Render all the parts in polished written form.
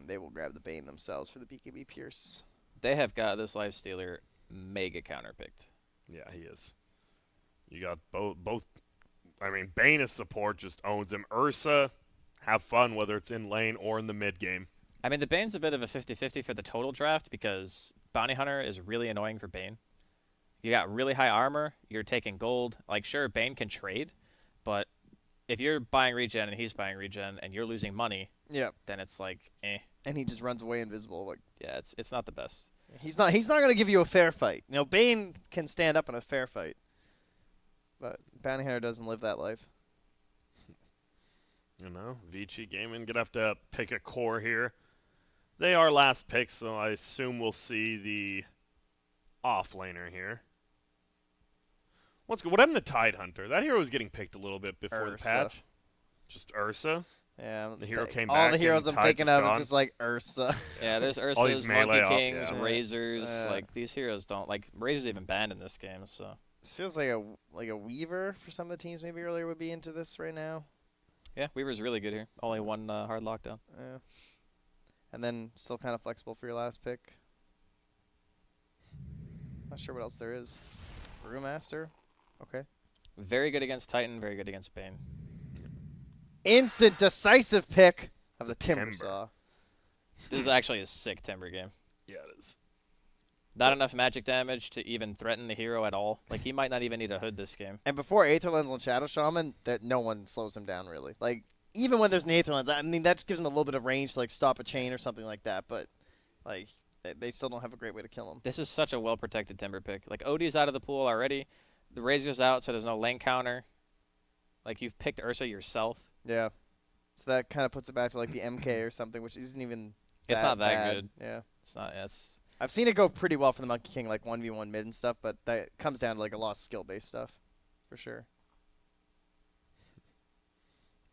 They will grab the Bane themselves for the BKB Pierce. They have got this Lifestealer mega counterpicked. Yeah, he is. You got both. I mean, Bane as support just owns him. Ursa, have fun whether it's in lane or in the mid game. I mean, the Bane's a bit of a 50-50 for the total draft because Bounty Hunter is really annoying for Bane. You got really high armor, you're taking gold. Like, sure, Bane can trade, but if you're buying regen and he's buying regen and you're losing money, then it's like, eh. And he just runs away invisible. Like, yeah, it's not the best. He's not going to give you a fair fight. You know, Bane can stand up in a fair fight. But Bounty Hunter doesn't live that life. You know, Vici Gaming going to have to pick a core here. They are last picks, so I assume we'll see the off-laner here. What's good? What happened to Tide Hunter? That hero was getting picked a little bit before the patch. Just Ursa? Yeah. The hero came all back. All the heroes I'm thinking of is just like Ursa. Yeah, there's Ursas, Monkey Kings, Razors. Like, these heroes don't... Like, Razor's even banned in this game, so... This feels like a Weaver for some of the teams maybe earlier would be into this right now. Yeah, Weaver's really good here. Only one hard lockdown. Yeah. And then still kind of flexible for your last pick. Not sure what else there is. Brewmaster. Okay. Very good against Titan, very good against Bane. Instant decisive pick of the Timber Saw. This is actually a sick Timber game. Yeah, it is. Not enough magic damage to even threaten the hero at all. Like, he might not even need a hood this game. And before Aether Lens on Shadow Shaman, that no one slows him down, really. Like, even when there's an Aether Lens, I mean, that just gives him a little bit of range to, like, stop a chain or something like that. But, like, they still don't have a great way to kill him. This is such a well-protected Timber pick. Like, Odie's out of the pool already. The Razor's out, so there's no lane counter. Like, you've picked Ursa yourself. Yeah. So that kind of puts it back to, like, the MK or something, which isn't even It's not that bad. good. Yeah. It's not, it's... I've seen it go pretty well for the Monkey King, like 1v1 mid and stuff, but that comes down to like a lot of skill-based stuff, for sure.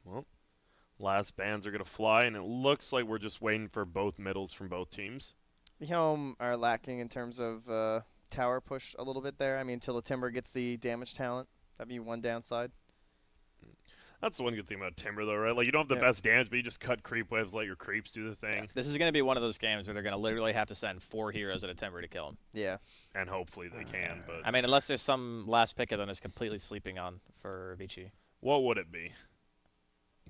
Well, last bans are going to fly, and it looks like we're just waiting for both middles from both teams. EHOME are lacking in terms of tower push a little bit there. I mean, until the Timber gets the damage talent, that'd be one downside. That's the one good thing about Timber, though, right? Like, you don't have the best damage, but you just cut creep waves, let your creeps do the thing. Yeah. This is going to be one of those games where they're going to literally have to send 4 heroes at a Timber to kill him. Yeah. And hopefully they can, but... I mean, unless there's some last pick of them is completely sleeping on for Vici. What would it be?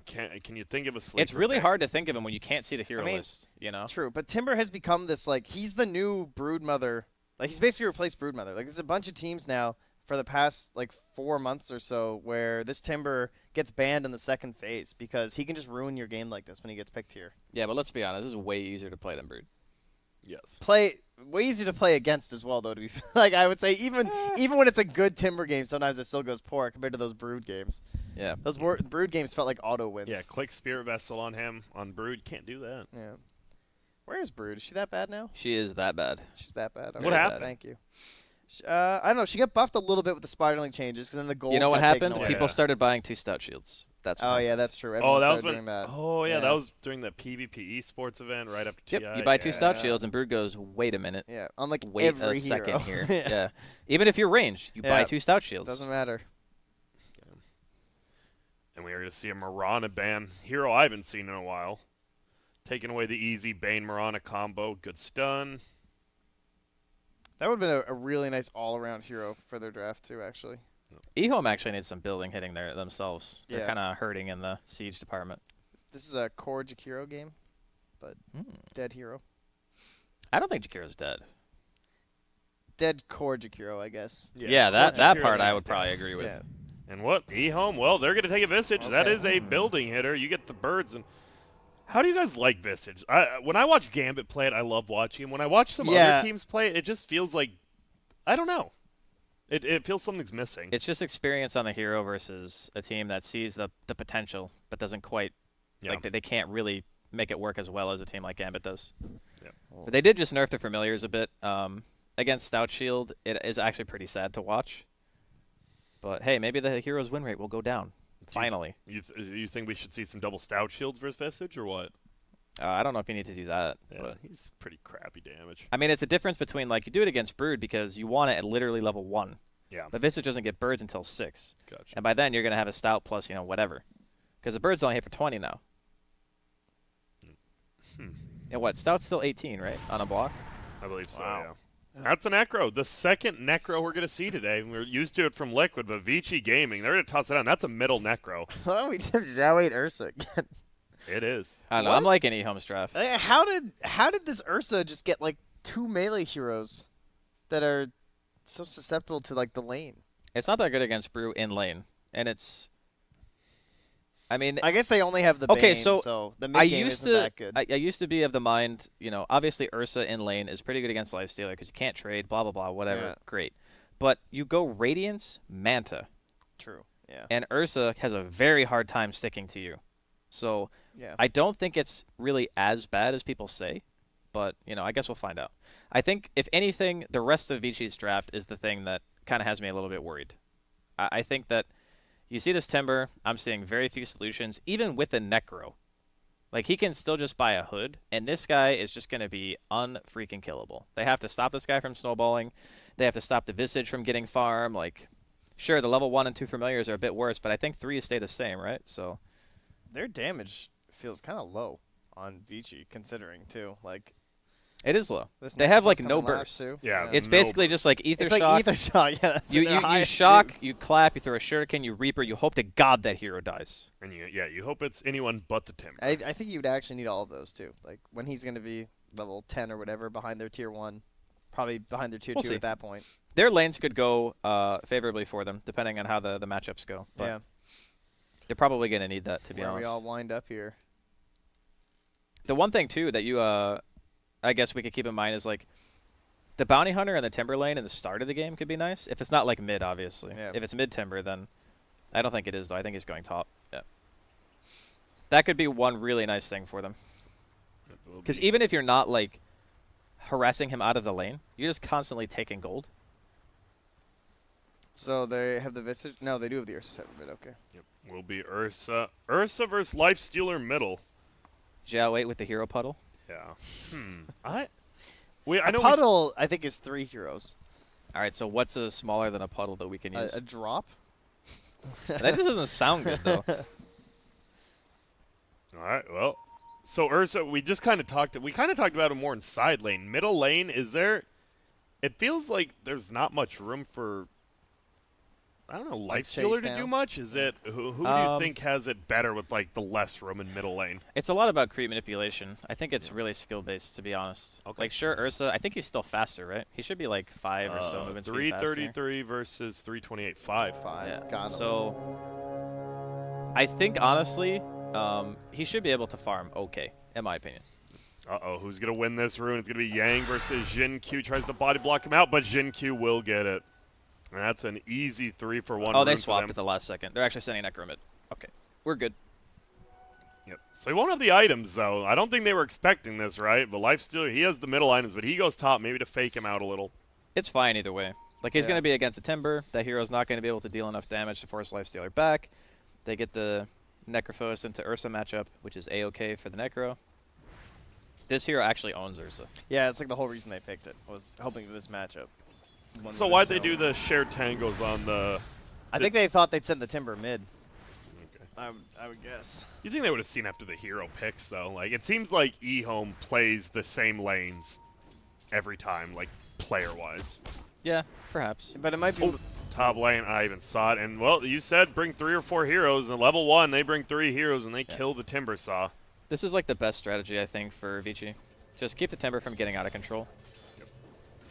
Can you think of a sleeper It's really pick? hard to think of him when you can't see the hero list, you know? True, but Timber has become this, like, he's the new Broodmother. Like, he's basically replaced Broodmother. Like, there's a bunch of teams now for the past, like, 4 months or so where this Timber gets banned in the second phase because he can just ruin your game like this when he gets picked here. Yeah, but let's be honest, this is way easier to play than Brood. Yes. Way easier to play against as well, though. To be like, I would say even when it's a good Timber game, sometimes it still goes poor compared to those Brood games. Yeah. Those Brood games felt like auto wins. Yeah, click Spirit Vessel on him. On Brood, can't do that. Yeah. Where is Brood? Is she that bad now? She is that bad. She's that bad. Okay, What happened? Thank you. I don't know. She got buffed a little bit with the Spiderling changes because then the gold. You know what got taken happened? away. People started buying 2 Stout Shields. That's Oh why. yeah, that's true. Everyone that was started doing that. Oh yeah, that was during the PvP esports event right after TI. Yep, you buy 2 Stout Shields and Brood goes, wait a minute. Yeah, on like Wait every a second hero. here. Yeah. Even if you're ranged, you buy 2 Stout Shields. Doesn't matter. And we are going to see a Mirana ban. Hero I haven't seen in a while. Taking away the easy Bane Mirana combo. Good stun. That would have been a really nice all-around hero for their draft too, actually. EHOME actually needs some building hitting themselves. They're Yeah. kind of hurting in the siege department. This is a core Jakiro game, but dead hero. I don't think Jakiro's dead. Dead core Jakiro, I guess. Yeah, that part I would probably agree with. Yeah. And what? EHOME? Well, they're going to take a Visage. That is a building hitter. You get the birds. And how do you guys like Visage? When I watch Gambit play it, I love watching him. When I watch some other teams play it, it just feels like, I don't know. It feels something's missing. It's just experience on the hero versus a team that sees the potential but doesn't quite, like they can't really make it work as well as a team like Gambit does. Yeah. But they did just nerf the Familiars a bit. Against Stout Shield, it is actually pretty sad to watch. But hey, maybe the hero's win rate will go down. Finally. You think we should see some double Stout Shields versus Visage or what? I don't know if you need to do that. Yeah, but he's pretty crappy damage. I mean, it's a difference between, like, you do it against Brood because you want it at literally level 1. Yeah. But Visage doesn't get birds until 6. Gotcha. And by then, you're going to have a Stout plus, whatever. Because the birds only hit for 20 now. And what? Stout's still 18, right? On a block. I believe so, Wow. yeah. That's a Necro. The second Necro we're going to see today. We're used to it from Liquid, but Vici Gaming, they're going to toss it on. That's a middle Necro. Well, we did Jawade Ursa again. It is. I don't know. I'm liking EHOME's draft. How did this Ursa just get like 2 melee heroes that are so susceptible to like the lane? It's not that good against Brew in lane, and it's. I mean, I guess they only have the okay, Bane, so the I mid game used isn't to that good. I used to be of the mind, obviously Ursa in lane is pretty good against Lifestealer because you can't trade, blah blah blah, whatever, Yeah. great. But you go Radiance, Manta, True. Yeah. and Ursa has a very hard time sticking to you. So Yeah. I don't think it's really as bad as people say, but I guess we'll find out. I think if anything, the rest of Vici's draft is the thing that kind of has me a little bit worried. I think that you see this Timber, I'm seeing very few solutions, even with a Necro. Like, he can still just buy a hood, and this guy is just going to be unfreaking killable. They have to stop this guy from snowballing. They have to stop the Visage from getting farm. Like, sure, the level 1 and 2 familiars are a bit worse, but I think 3 stay the same, right? So Their damage feels kind of low on Vici, considering too. Like it is low. this They have, Necro's like, coming no last, burst. too. Yeah. It's No basically burst. just like Ether It's Shock. like Ether Shock. Yeah. That's You their highest shock, dude. you clap, you throw a shuriken, you Reaper, you hope to God that hero dies. And you hope it's anyone but the Timber. I think you would actually need all of those too. Like when he's going to be level 10 or whatever behind their tier 1, probably behind their tier We'll 2 see. at that point. Their lanes could go favorably for them, depending on how the matchups go. But Yeah. they're probably going to need that, to be Where honest. we all wind up here. The one thing, too, that I guess we could keep in mind is, like, the Bounty Hunter and the Timber lane in the start of the game could be nice. If it's not, like, mid, obviously. Yeah. If it's mid-Timber, then I don't think it is, though. I think he's going top. Yeah. That could be one really nice thing for them. Because even if you're not, like, harassing him out of the lane, you're just constantly taking gold. So they have the Visage. No, they do have the Ursa 7 mid. Okay. Yep. Will be Ursa. Ursa versus Lifestealer middle. Zhao 8 with the hero puddle. Yeah. I know Puddle, I think, is 3 heroes. All right, so what's smaller than a puddle that we can use? A drop. That just doesn't sound good, though. All right. Well, so Ursa, we kind of talked about it more in side lane. Middle lane, is there? It feels like there's not much room for. I don't know, Like Lifestealer chase to do down? much. Is it who do you think has it better with like the less room in middle lane? It's a lot about creep manipulation. I think it's really skill-based, to be honest. Okay. Like, sure, Ursa, I think he's still faster, right? He should be like 5 or so movement speed faster. 333 versus 328. 5. 5. Yeah. Got him. So, I think, honestly, he should be able to farm okay, in my opinion. Uh-oh, who's going to win this rune? It's going to be Yang versus Jin Q. Tries to body block him out, but Jin Q will get it. And that's an easy 3-for-1 Oh, they rune for swapped them. at the last second. They're actually sending Necro mid. Okay, we're good. Yep. So he won't have the items, though. I don't think they were expecting this, right? But Lifestealer, he has the middle items, but he goes top maybe to fake him out a little. It's fine either way. Like, he's Yeah. going to be against a Timber. That hero's not going to be able to deal enough damage to force Lifestealer back. They get the Necrophos into Ursa matchup, which is A-okay for the Necro. This hero actually owns Ursa. Yeah, it's like the whole reason they picked it was hoping for this matchup. One So with why'd the they do snow. the shared tangos on the... I think they thought they'd send the Timber mid. Okay. I would guess. You think they would have seen after the hero picks, though? Like, it seems like EHOME plays the same lanes every time, like, player-wise. Yeah, perhaps. But it might be. Oh, top lane, I even saw it. And, well, you said bring 3 or 4 heroes. And level 1, they bring 3 heroes, and they kill the Timber Saw. This is like the best strategy, I think, for Vici. Just keep the Timber from getting out of control.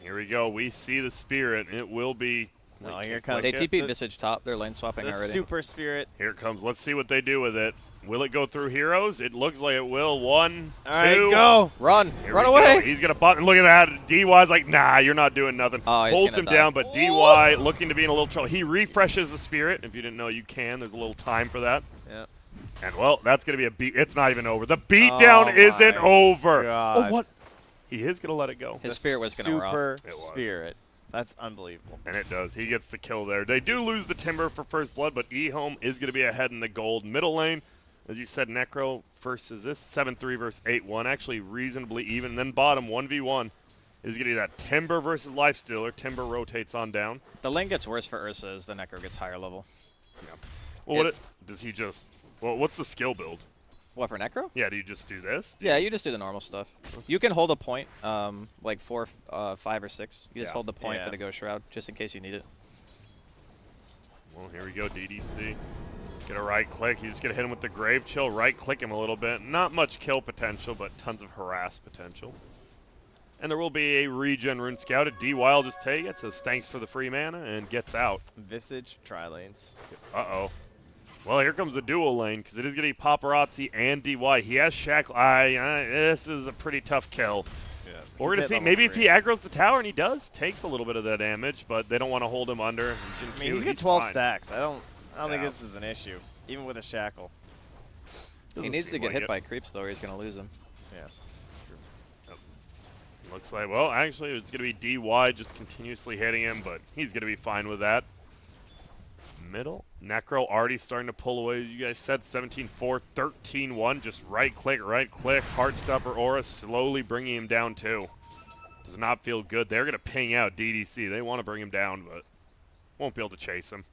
Here we go. We see the Spirit. It will be... No, Wait, here can't comes- They click it. TP Visage top. They're lane swapping The already. Super Spirit. Here it comes. Let's see what they do with it. Will it go through heroes? It looks like it will. 1, 2. All right, go. Run! Here Run we go. away! He's going to button. Look at that. DY's like, nah, you're not doing nothing. Oh, he's Holds gonna him die. down, but DY looking to be in a little trouble. He refreshes the Spirit. If you didn't know, you can. There's a little time for that. Yeah. And, well, that's going to be a beat. It's not even over. The beatdown isn't my over. God. Oh, what? He is going to let it go. His Spirit was going to Super rough. It was. Spirit. That's unbelievable. And it does. He gets the kill there. They do lose the Timber for first blood, but EHOME is going to be ahead in the gold. Middle lane, as you said, Necro versus this 7-3 versus 8-1. Actually reasonably even. Then bottom, 1v1, is going to be that Timber versus Lifestealer. Timber rotates on down. The lane gets worse for Ursa as the Necro gets higher level. Well, does he just... Well, what's the skill build? What, for Necro? Yeah, do you just do this? Yeah, you just do the normal stuff. You can hold a point, like 4, 5, or 6. You just Yeah. hold the point Yeah. for the Ghost Shroud, just in case you need it. Well, here we go, DDC. Get a right click. You just gonna hit him with the Grave Chill, right click him a little bit. Not much kill potential, but tons of harass potential. And there will be a regen rune scouted. DY will just take it, says thanks for the free mana, and gets out. Visage, tri-lanes. Uh-oh. Well, here comes a dual lane, because it is going to be Paparazzi and DY. He has Shackle. This is a pretty tough kill. Yeah. We're going to see, maybe if he aggroes the tower, and he does, takes a little bit of that damage, but they don't want to hold him under. I mean, he's got 12 fine. stacks. I don't think Yeah. this is an issue, even with a shackle. He Doesn't needs to seem get like hit it. by creeps, though, or he's going to lose him. Yeah. Looks like, well, actually, it's going to be DY just continuously hitting him, but he's going to be fine with that. Middle. Necro already starting to pull away. You guys said 17-4, 13-1. Just right click, Heartstopper Aura slowly bringing him down too. Does not feel good. They're going to ping out DDC. They want to bring him down, but won't be able to chase him.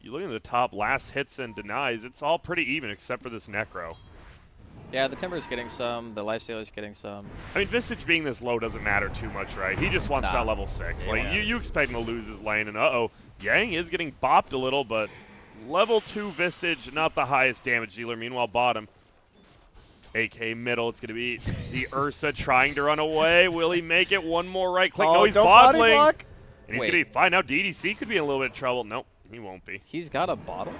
You look at the top, last hits and denies. It's all pretty even except for this Necro. Yeah, the Timber's getting some. The Lifestealer's getting some. I mean, Visage being this low doesn't matter too much, right? He just wants Nah. that level 6. Yeah, Like, yeah. you expect him to lose his lane, and uh-oh. Yang is getting bopped a little, but level 2 Visage, not the highest damage dealer. Meanwhile, bottom, AK middle, it's going to be the Ursa trying to run away. Will he make it? One more right click. No, he's don't body bottling. block. And he's Wait. going to be fine. Now DDC could be in a little bit of trouble. Nope, he won't be. He's got a bottle?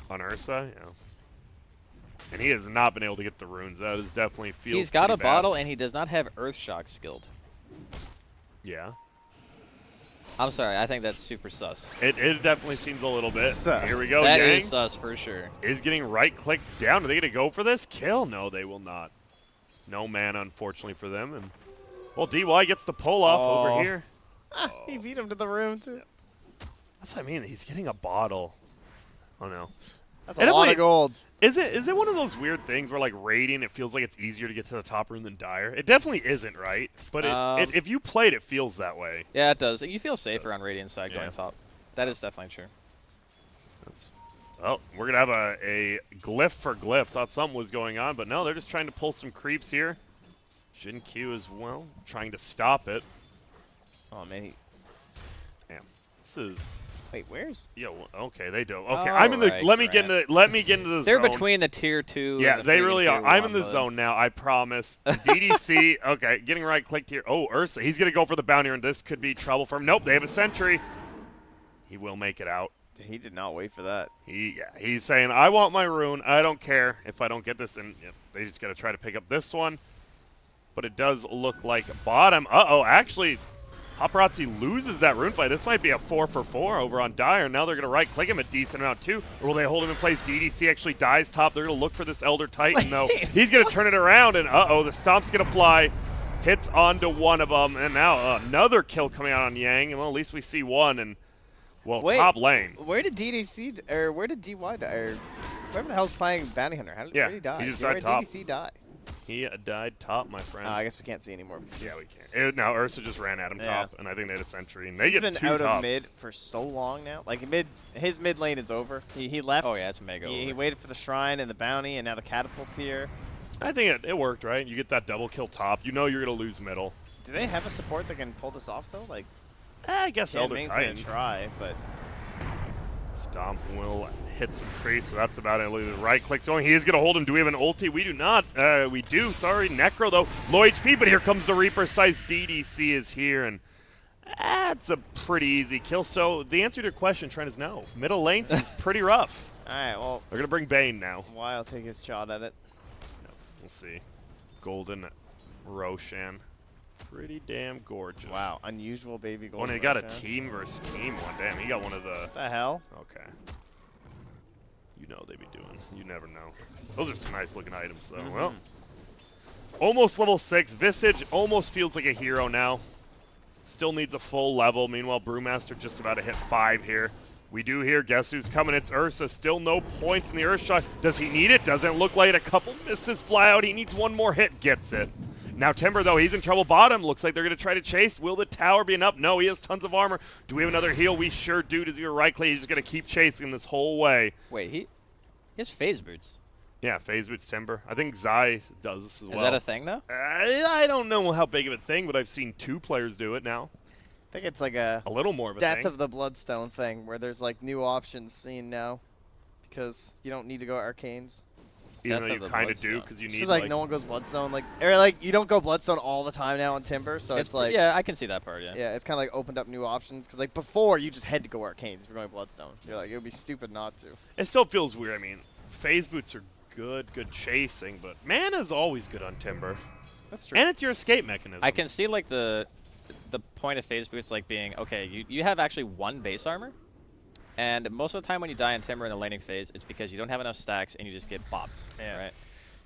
On Ursa, yeah. And he has not been able to get the runes. That is definitely feels He's got a pretty bad. bottle, and he does not have Earthshock skilled. Yeah. I'm sorry, I think that's super sus. It definitely seems a little bit. Sus. Here we go. That Yang is sus for sure. is getting right-clicked down. Are they going to go for this? Kill? No, they will not. No mana, unfortunately, for them. And well, DY gets the pull-off Oh. over here. He beat him to the room, too. That's what I mean. He's getting a bottle. Oh, no. That's a And lot wait, of gold. Is it one of those weird things where, like, Radiant, it feels like it's easier to get to the top rune than Dire? It definitely isn't, right? But if you played, it feels that way. Yeah, it does. You feel safer on Radiant side Yeah. going top. That is definitely true. Well, we're going to have a glyph for glyph. Thought something was going on, but no, they're just trying to pull some creeps here. Jin Q as well, trying to stop it. Oh, man. Damn. This is... Wait, where's... Yo, okay, they do. Okay, All I'm in the... right, let me get into the They're zone. between the tier 2 Yeah, and the they freaking really tier are. I'm in 1, the bud. zone now, I promise. DDC, okay, getting right-clicked here. Oh, Ursa, he's going to go for the bounty, and this could be trouble for him. Nope, they have a sentry. He will make it out. He did not wait for that. He's saying, I want my rune. I don't care if I don't get this. And yep, they just got to try to pick up this one. But it does look like bottom. Uh-oh, actually, Paparazzi loses that rune fight. This might be a 4-for-4 over on Dire. Now they're going to right-click him a decent amount, too. Or will they hold him in place? DDC actually dies top. They're going to look for this Elder Titan, though. He's going to turn it around, and uh-oh, the Stomp's going to fly. Hits onto one of them, and now another kill coming out on Yang. And well, at least we see one, and, well, Wait, top lane. Where did DDC... Or where did DY die? Or whoever the hell's playing Bounty Hunter. Where did he die? he just Where died did top. DDC die? He died top, my friend. I guess we can't see anymore. Because Yeah, we can't. Now Ursa just ran at him Yeah. top, and I think they had a sentry, and they he's get been two out top. of mid for so long now. Like his mid lane is over. He left. Oh, yeah, it's mega He over. waited for the shrine and the bounty, and now the catapult's here. I think it worked, right? You get that double kill top. You know you're gonna lose middle. Do they have a support that can pull this off though? Like, I guess Yan Elder Ming's gonna Titan. try, but Stomp will hit some creeps, so that's about it. Look at the right click going. He is gonna hold him. Do we have an ulti? We do not. We do. Sorry, Necro though. Low HP, but here comes the Reaper. Size DDC is here, and that's a pretty easy kill. So the answer to your question, Trent, is no. Middle lane seems pretty rough. all right. Well, They're gonna bring Bane now. I'll take his shot at it. We'll see. Golden Roshan. Pretty damn gorgeous. Wow, unusual baby gold. Oh, and he got a team versus team one. Damn, he got one of the... What the hell? Okay. You know they be doing. You never know. Those are some nice looking items, though. Well, almost level 6. Visage almost feels like a hero now. Still needs a full level. Meanwhile, Brewmaster just about to hit 5 here. We do hear, guess who's coming? It's Ursa. Still no points in the Earth Shot. Does he need it? Doesn't look like it. A couple misses fly out. He needs one more hit. Gets it. Now Timber, though, he's in trouble bottom. Looks like they're going to try to chase. Will the tower be enough? No, he has tons of armor. Do we have another heal? We sure do. Does he have a right click? He's just going to keep chasing this whole way. Wait, he has phase boots. Yeah, phase boots Timber. I think Zai does this as well. Is that a thing, though? I don't know how big of a thing, but I've seen 2 players do it now. I think it's like a little more of a Death thing. of the Bloodstone thing where there's like new options seen now because you don't need to go Arcanes. Even though Death you of the kind of do, Bloodstone. because you It's need just like no one goes Bloodstone, like you don't go Bloodstone all the time now on Timber, so it's like yeah, I can see that part. Yeah. yeah, it's kind of like opened up new options because like before you just had to go Arcanes if you're going Bloodstone. You're like it would be stupid not to. It still feels weird. I mean, phase boots are good chasing, but mana's always good on Timber. That's true. And it's your escape mechanism. I can see like the point of phase boots like being okay. You have actually 1 base armor, and most of the time when you die in Timber in the laning phase, it's because you don't have enough stacks and you just get bopped. Yeah. Right.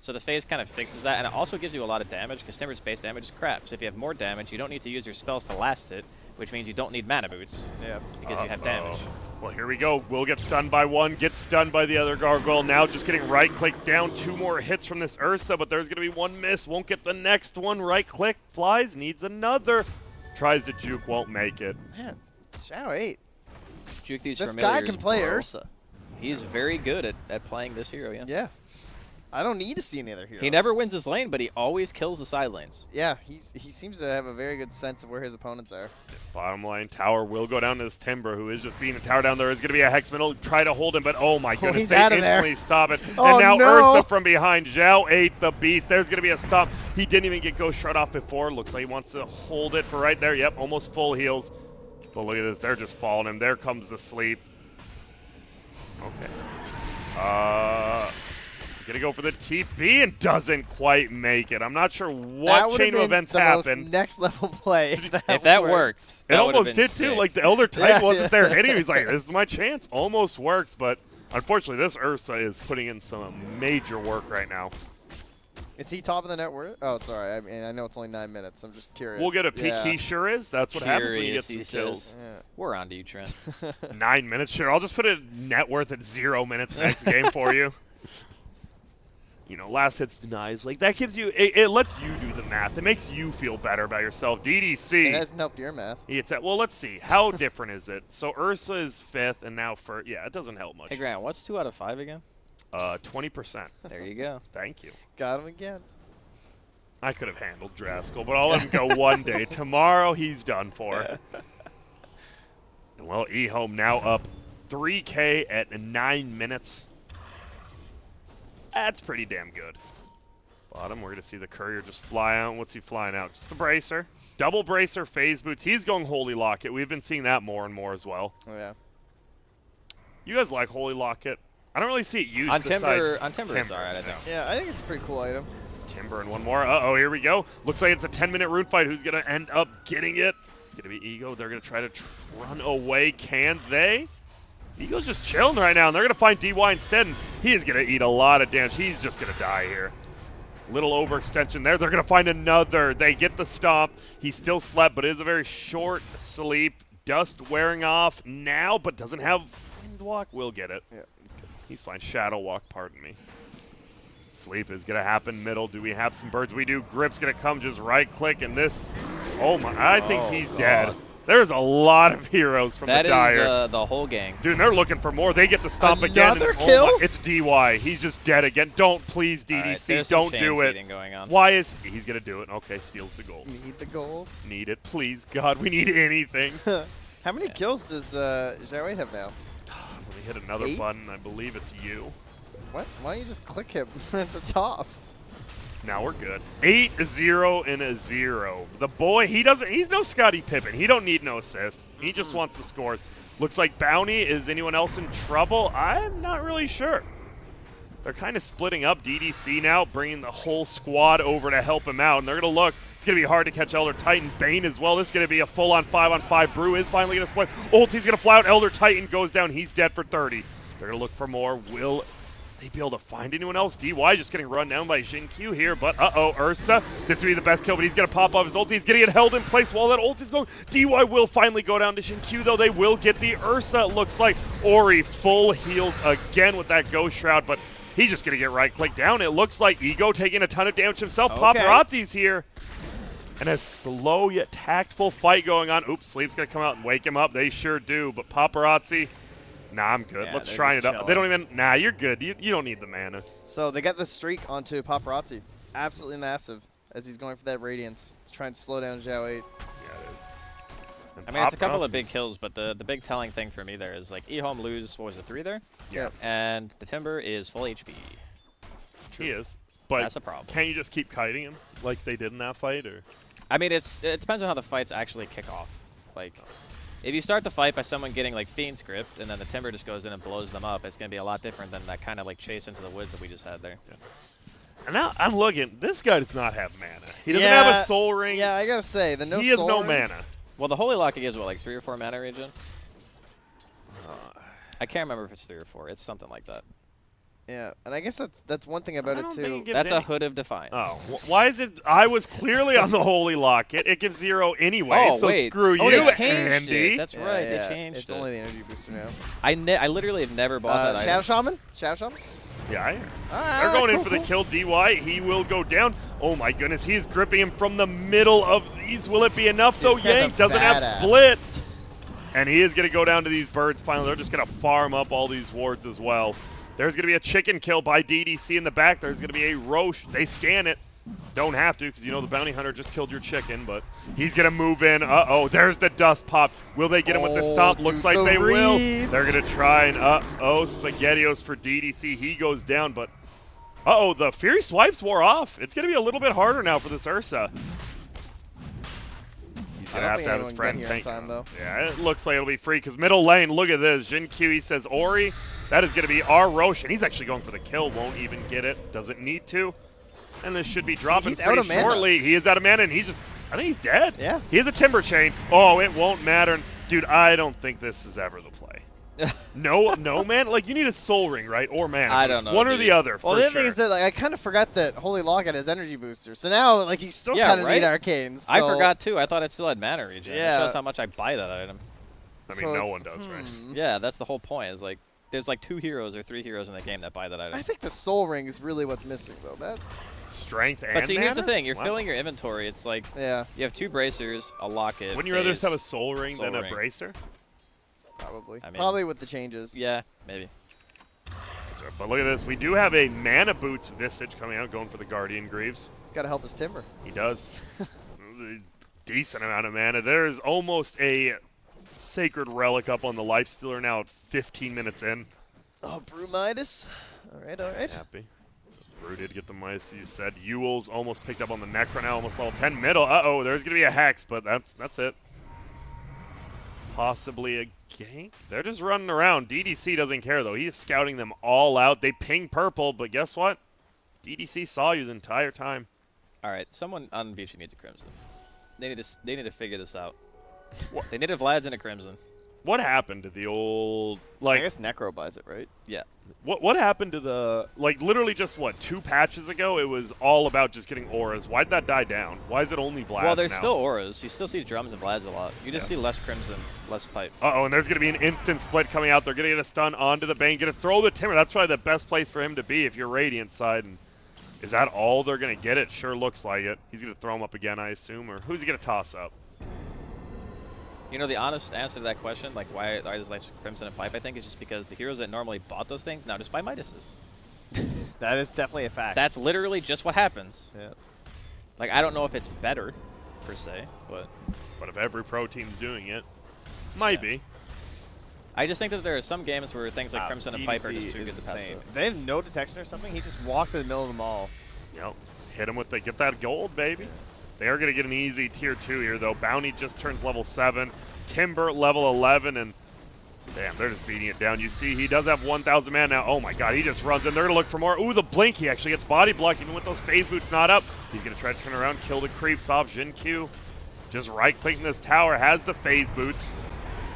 So the phase kind of fixes that, and it also gives you a lot of damage because Timber's base damage is crap. So if you have more damage, you don't need to use your spells to last it, which means you don't need mana boots. Yeah. Because you have damage. Well, here we go. Will get stunned by one, gets stunned by the other gargoyle. Now just getting right-click down. 2 more hits from this Ursa, but there's going to be 1 miss. Won't get the next one. Right-click, flies, needs another. Tries to juke, won't make it. Man, Xiao 8. Juke these This familiars, guy can play bro. Ursa. He is very good at playing this hero, yes. Yeah. I don't need to see any other heroes. He never wins his lane, but he always kills the side lanes. Yeah, he seems to have a very good sense of where his opponents are. Bottom line, tower will go down to this Timber, who is just being a tower down there. Is going to be a Hex middle. Try to hold him, but oh my goodness, he's they out of there. instantly stop it. Oh, and now no. Ursa from behind. Zhao ate the beast. There's going to be a stop. He didn't even get Ghost Shroud off before. Looks like he wants to hold it for right there. Yep, almost full heals. But look at this. They're just following him. There comes the sleep. Okay. Gonna go for the TP and doesn't quite make it. I'm not sure what chain of events happened. Most next level play. If that worked, It almost did too. Like the Elder Titan wasn't there hitting. He's like, "This is my chance." Almost works, but unfortunately, this Ursa is putting in some major work right now. Is he top of the net worth? Oh, sorry. I mean, I know it's only 9 minutes. I'm just curious. We'll get a peek. Yeah. He sure is. That's what happens when you get Curious, some he kills. says. Yeah. We're on to you, Trent. 9 minutes, sure. I'll just put a net worth at 0 minutes next game for you. You know, last hits denies. Like, that gives you, it lets you do the math. It makes you feel better about yourself. DDC. It hasn't helped your math. It's at, well, let's see. How different is it? So Ursa is 5th, and now for, yeah, it doesn't help much. Hey, Grant, what's 2 out of 5 again? 20%. There you go. Thank you. Got him again. I could have handled Draskell, but I'll let him go one day. Tomorrow, he's done for. Well, EHOME now up 3K at 9 minutes. That's pretty damn good. Bottom, we're going to see the courier just fly out. What's he flying out? Just the bracer. Double bracer, phase boots. He's going Holy Locket. We've been seeing that more and more as well. Oh, yeah. You guys like Holy Locket? I don't really see it used On Timber, besides it's alright, I think. Yeah, I think it's a pretty cool item. Timber and one more. Uh-oh, here we go. Looks like it's a 10-minute rune fight. Who's going to end up getting it? It's going to be Ego. They're going to try to run away. Can they? Ego's just chilling right now, and they're going to find DY instead, and he is going to eat a lot of damage. He's just going to die here. Little overextension there. They're going to find another. They get the stomp. He still slept, but it is a very short sleep. Dust wearing off now, but doesn't have Windwalk. Will get it. Yeah, he's good. He's fine. Shadow Walk, pardon me. Sleep is going to happen middle. Do we have some birds? We do. Grip's going to come just right-click, and this. Oh, my. I think he's dead. There's a lot of heroes from the Dire. That is the whole gang. Dude, they're looking for more. They get the stomp again. Another And, kill? oh my, it's DY. He's just dead again. Don't, please, DDC. There's some Don't chain do it. feeding going on. Why is he's going to do it? Okay, steals the gold. Need the gold. Need it. Please, God, we need anything. How many kills does Xiao 8 have now? Let me hit another 8? button. I believe it's you. What? Why don't you just click him at the top? Now we're good. 8-0 and a 0. The boy, he's no Scottie Pippen. He don't need no assists. He just wants the scores. Looks like Bounty. Is anyone else in trouble? I'm not really sure. They're kind of splitting up. DDC now bringing the whole squad over to help him out. And they're going to look. It's going to be hard to catch Elder Titan. Bane as well. This is going to be a full-on 5-on-5. Brew is finally going to split. Ulti's going to fly out. Elder Titan goes down. He's dead for 30. They're going to look for more. Will they be able to find anyone else? DY just getting run down by Xingqiu here, but uh-oh, Ursa. This would be the best kill, but he's going to pop off his ulti. He's going to get held in place while that ulti's going. DY will finally go down to Xingqiu, though. They will get the Ursa, it looks like. Ori full heals again with that Ghost Shroud, but He's just going to get right-clicked down. It looks like Ego taking a ton of damage himself. Okay. Paparazzi's here. And a slow yet tactful fight going on. Oops, Sleep's going to come out and wake him up. They sure do. But Paparazzi, nah, I'm good. Yeah, Let's they're try just it up. chilling. They don't even, nah, you're good. You don't need the mana. So they got the streak onto Paparazzi. Absolutely massive as he's going for that Radiance to try and slow down Zhao 8. Yeah, it is. And I mean, it's a couple of Paparazzi- big kills, but the big telling thing for me there is like EHOME lose, what was it, 3 there? Yeah, And the Timber is full HP. he is. But That's a problem. can't you just keep kiting him like they did in that fight? Or I mean, it depends on how the fights actually kick off. Like, if you start the fight by someone getting like Fiend script, and then the Timber just goes in and blows them up, it's gonna be a lot different than that kind of like chase into the woods that we just had there. And now I'm looking. This guy does not have mana. He doesn't have a soul ring. Yeah, I gotta say the no. he has soul no ring, mana. Well, the Holy Lock gives what, like 3 or 4 mana regen? I can't remember if it's 3 or 4. It's something like that. Yeah, and I guess that's one thing about I it don't too. think it gives That's a any- Hood of Defiance. Oh, why is it? I was clearly on the Holy Lock. It gives 0 anyway, Oh, so wait. screw Oh, you, they changed Andy. it. That's Yeah, right. yeah, They changed it's it. only the energy booster now. I literally have never bought that Shadow item. Shaman? Shadow Shaman? Yeah, I- Ah, they're going in cool, for the cool. kill. DY, he will go down. Oh my goodness, he is gripping him from the middle of these. Will it be enough though? This guy's a Yank doesn't have badass. split. And he is going to go down to these birds finally. They're just going to farm up all these wards as well. There's going to be a chicken kill by DDC in the back. There's going to be a Roche. They scan it. Don't have to because you know the bounty hunter just killed your chicken, but he's going to move in. Uh-oh, there's the dust pop. Will they get him with the stomp? Oh, Looks dude, like the they will. reads. They're going to try and SpaghettiOs for DDC. He goes down, but the Fury Swipes wore off. It's going to be a little bit harder now for this Ursa. He's I going to don't have think to have his anyone friend get here in tank. time, though. Yeah, it looks like it'll be free because middle lane, look at this. Jin Q, he says Ori. That is going to be our Roche, and he's actually going for the kill. Won't even get it. Doesn't need to. And this should be dropping He's out pretty of mana. shortly. He is out of mana, and he's just, I think he's dead. Yeah. He has a Timber Chain. Oh, it won't matter. Dude, I don't think this is ever the play. No, man. Like, you need a Soul Ring, right? Or mana. I don't know, One or dude. the other, Well, for the other sure. thing is that like I kind of forgot that Holy Lock had his energy booster, so now like you still Yeah, kind of right? need arcanes. I so- forgot too. I thought it still had mana regen. Yeah. It shows how much I buy that item. I mean, so no it's- one does, right? Yeah, that's the whole point. Is like there's like 2 heroes or 3 heroes in the game that buy that item. I think the Soul Ring is really what's missing though. That Strength and But see, here's the mana? thing: you're Wow. filling your inventory. It's like yeah, you have 2 bracers, a locket. Wouldn't you rather phase. just have a Soul Ring Soul than a Ring. Bracer? probably. I mean- Probably with the changes. Yeah, maybe. But look at this. We do have a Mana Boots Visage coming out, going for the Guardian Greaves. He's got to help his Timber. He does. Decent amount of mana. There's almost a Sacred Relic up on the Lifestealer now at 15 minutes in. Oh, Brew Midas. All right, all right. Happy. Brew did get the mice, you said. Ewell's almost picked up on the Necro now, almost level 10 middle. Uh-oh, there's going to be a Hex, but that's it. Possibly a gank. They're just running around. DDC doesn't care, though. He's scouting them all out. They ping purple, but guess what? DDC saw you the entire time. All right, someone on Vici needs a crimson. They need to figure this out. What? They need a Vlad's and a crimson. What happened to the old, I like, guess Necro buys it, right? Yeah. what happened to the, like, literally just, 2 patches ago, it was all about just getting auras. Why'd that die down? Why is it only Vlad's Well, there's now? still auras. You still see drums and Vlad's a lot. You just Yeah. see less crimson, less pipe. Uh-oh, and there's going to be an instant split coming out. They're going to get a stun onto the Bane, going to throw the Timber. That's probably the best place for him to be if you're Radiant side. And is that all they're going to get? It sure looks like it. He's going to throw him up again, I assume, or who's he going to toss up? You know, the honest answer to that question, like why there's less crimson and pipe, I think is just because the heroes that normally bought those things now just buy Midases. That is definitely a fact. That's literally just what happens. yeah. Like, I don't know if it's better, per se, but But if every pro team's doing it, might Yeah. be. I just think that there are some games where things like Wow, crimson and pipe are just DDC too is good to pass insane. up. They have no detection or something. He just walks in the middle of them all. Yep. Hit him with the, get that gold, baby. They are going to get an easy tier 2 here, though. Bounty just turned level 7. Timber level 11, and damn, they're just beating it down. You see, he does have 1,000 mana now. Oh my god, he just runs in. They're going to look for more. Ooh, the blink. He actually gets body block, even with those phase boots not up. He's going to try to turn around, kill the creeps off. Jin Q just right-clicking this tower, has the phase boots.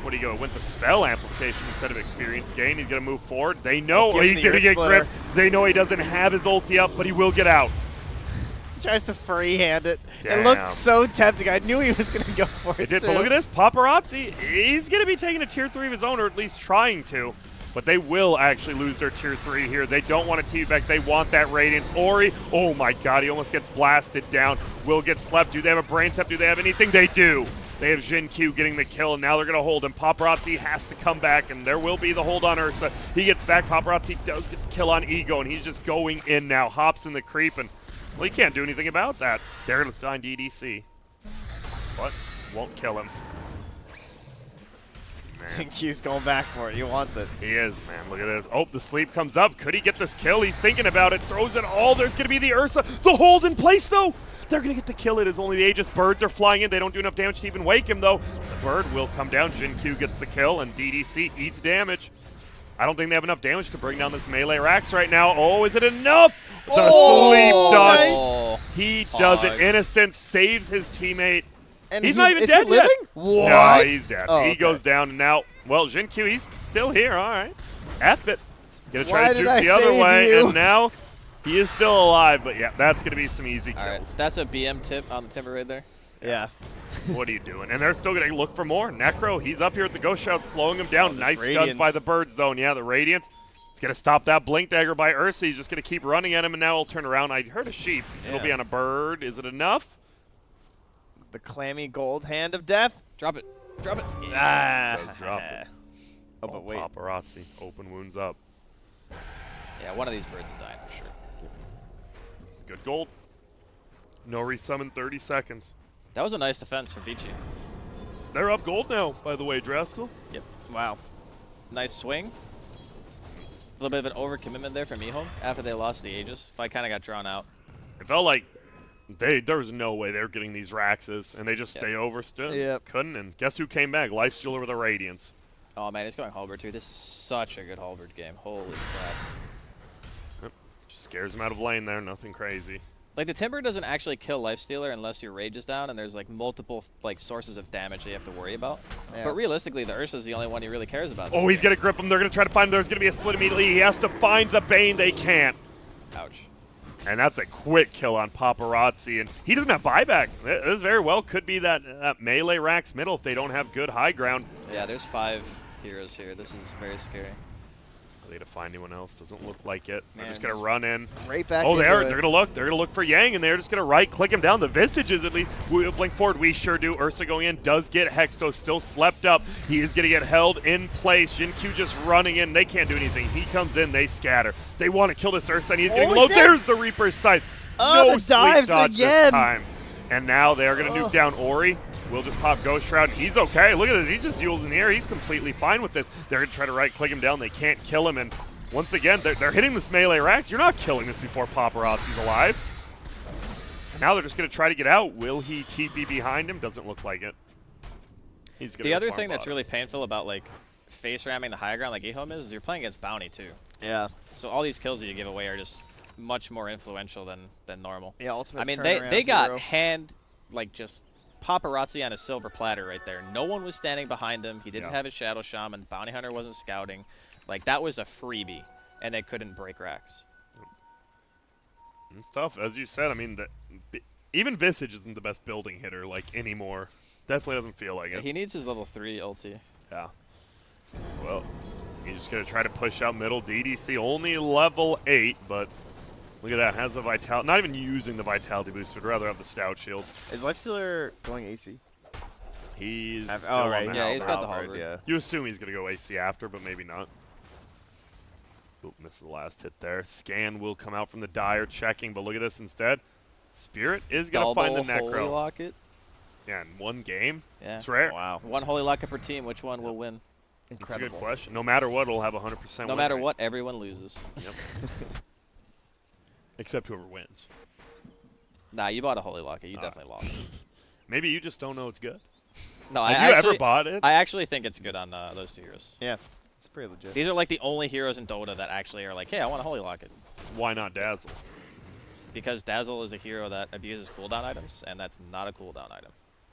What do you go? Went the spell amplification instead of experience gain. He's going to move forward. They know Give him he's the going to Earth get Splitter. gripped. They know he doesn't have his ulti up, but he will get out. He tries to freehand it. Damn. It looked so tempting. I knew he was going to go for it. It did, too. but look at this. Paparazzi, he's going to be taking a tier 3 of his own, or at least trying to. But they will actually lose their tier 3 here. They don't want to TV back. They want that Radiance. Ori, oh my god, he almost gets blasted down. Will get slept. Do they have a brain step? Do they have anything? They do. They have Jin Q getting the kill, and now they're going to hold him. Paparazzi has to come back, and there will be the hold on Ursa. He gets back. Paparazzi does get the kill on Ego, and he's just going in now. Hops in the creep, and, well, he can't do anything about that. They're going to find EDC. But won't kill him. Man. Q's going back for it. He wants it. He is, man. Look at this. Oh, the sleep comes up. Could he get this kill? He's thinking about it. Throws it all. There's going to be the Ursa. The hold in place, though. They're going to get the kill. It is only the Aegis. Birds are flying in. They don't do enough damage to even wake him, though. The bird will come down. Jin Q gets the kill, and DDC eats damage. I don't think they have enough damage to bring down this melee Rax right now. Oh, is it enough? The sleep does. Nice. He does it. Innocent saves his teammate. And he's not even is dead he yet. living? What? No, he's dead. Oh, he okay. goes down, and now, well, Jin Q, he's still here. All right. F it. Gonna try Why to did juke I the other save way, you? and now he is still alive. But yeah, that's gonna be some easy All right, kills. that's a BM tip on the Timber Raid there. Yeah. What are you doing? And they're still gonna look for more. Necro, he's up here with the Ghost Shout, slowing him down. this Nice guns Radiance. by the Bird Zone. Yeah, the Radiance. It's gonna stop that Blink Dagger by Ursa. He's just gonna keep running at him, and now he'll turn around. I heard a sheep. It'll Yeah. be on a bird. Is it enough? The clammy gold hand of death. Drop it. Drop it. Ah. Does drop it. Oh, but wait. Paparazzi. Open wounds up. Yeah, one of these birds is dying for sure. Good gold. No resummon 30 seconds. That was a nice defense from Vici. They're up gold now, by the way, Draskell. Yep. Wow. Nice swing. A little bit of an overcommitment there from EHOME after they lost the Aegis. Fight kind of got drawn out. It felt like there was no way they were getting these Raxes, and they just Yep. they overstood. Yep. Couldn't, and guess who came back? Lifestealer with a Radiance. Oh man, he's going Halberd too. This is such a good Halberd game. Holy crap. Yep. Just scares him out of lane there, nothing crazy. Like the Timber doesn't actually kill Lifestealer unless your rage is down and there's like multiple like sources of damage that you have to worry about. Yeah. But realistically, the Ursa's the only one he really cares about. Oh, he's gonna grip him. They're gonna try to find him. There's gonna be a split immediately. He has to find the Bane. They can't. Ouch. And that's a quick kill on Paparazzi, and he doesn't have buyback. This very well could be that melee Rax middle if they don't have good high ground. Yeah, there's 5 heroes here. This is very scary. Are they to find anyone else? Doesn't look like it. They're Man, just gonna run in. Right back. Oh, they into are. it. They're gonna look. They're gonna look for Yang, and they're just gonna right-click him down. The Visages, at least. We'll blink forward. We sure do. Ursa going in. Does get Hexto. Still slept up. He is gonna get held in place. Jin Q just running in. They can't do anything. He comes in. They scatter. They want to kill this Ursa, and he's getting low. is it? There's the Reaper's Sight. Oh, No the sleep dives dodge again. this time. And now they are gonna nuke down Ori. We'll just pop Ghost Shroud, and he's okay. Look at this. He just yules in the air. He's completely fine with this. They're gonna try to right-click him down. They can't kill him, and once again, they're hitting this melee Rax. You're not killing this before Paparazzi's alive. And now they're just going to try to get out. Will he TP behind him? Doesn't look like it. He's gonna The go other farm thing that's bottom. really painful about like face ramming the high ground like EHOME is you're playing against Bounty too. Yeah. So all these kills that you give away are just much more influential than normal. Yeah. Ultimate. I mean, turnaround they got hero. hand like just Paparazzi on a silver platter right there. No one was standing behind him. He didn't Yeah. have his Shadow Shaman. Bounty Hunter wasn't scouting. Like that was a freebie, and they couldn't break racks. It's tough, as you said. I mean, even Visage isn't the best building hitter like anymore. Definitely doesn't feel like it. He needs his level 3 ulti. Yeah. Well, he's just going to try to push out middle. DDC only level 8, but look at that. Has the Vitality. Not even using the Vitality boost. Would rather have the Stout Shield. Is Lifestealer going AC? He's still Oh, right. on the Yeah, he's got the Halberd, Halberd. Yeah. You assume he's going to go AC after, but maybe not. Oop, missed the last hit there. Scan will come out from the Dire, checking, but look at this instead. Spirit is going to find the Holy Necro. Locket. Yeah, in one game. Yeah. It's rare. Wow. One Holy Locket per team. Which one will win? It's a Incredible. good question. No matter what, it'll have 100% No win matter rate. what, everyone loses. Yep. Except whoever wins. Nah, you bought a Holy Locket. You definitely lost. Maybe you just don't know it's good. No, Have you ever bought it? I actually think it's good on those 2 heroes. Yeah. It's pretty legit. These are like the only heroes in Dota that actually are like, hey, I want a Holy Locket. Why not Dazzle? Because Dazzle is a hero that abuses cooldown items, and that's not a cooldown item.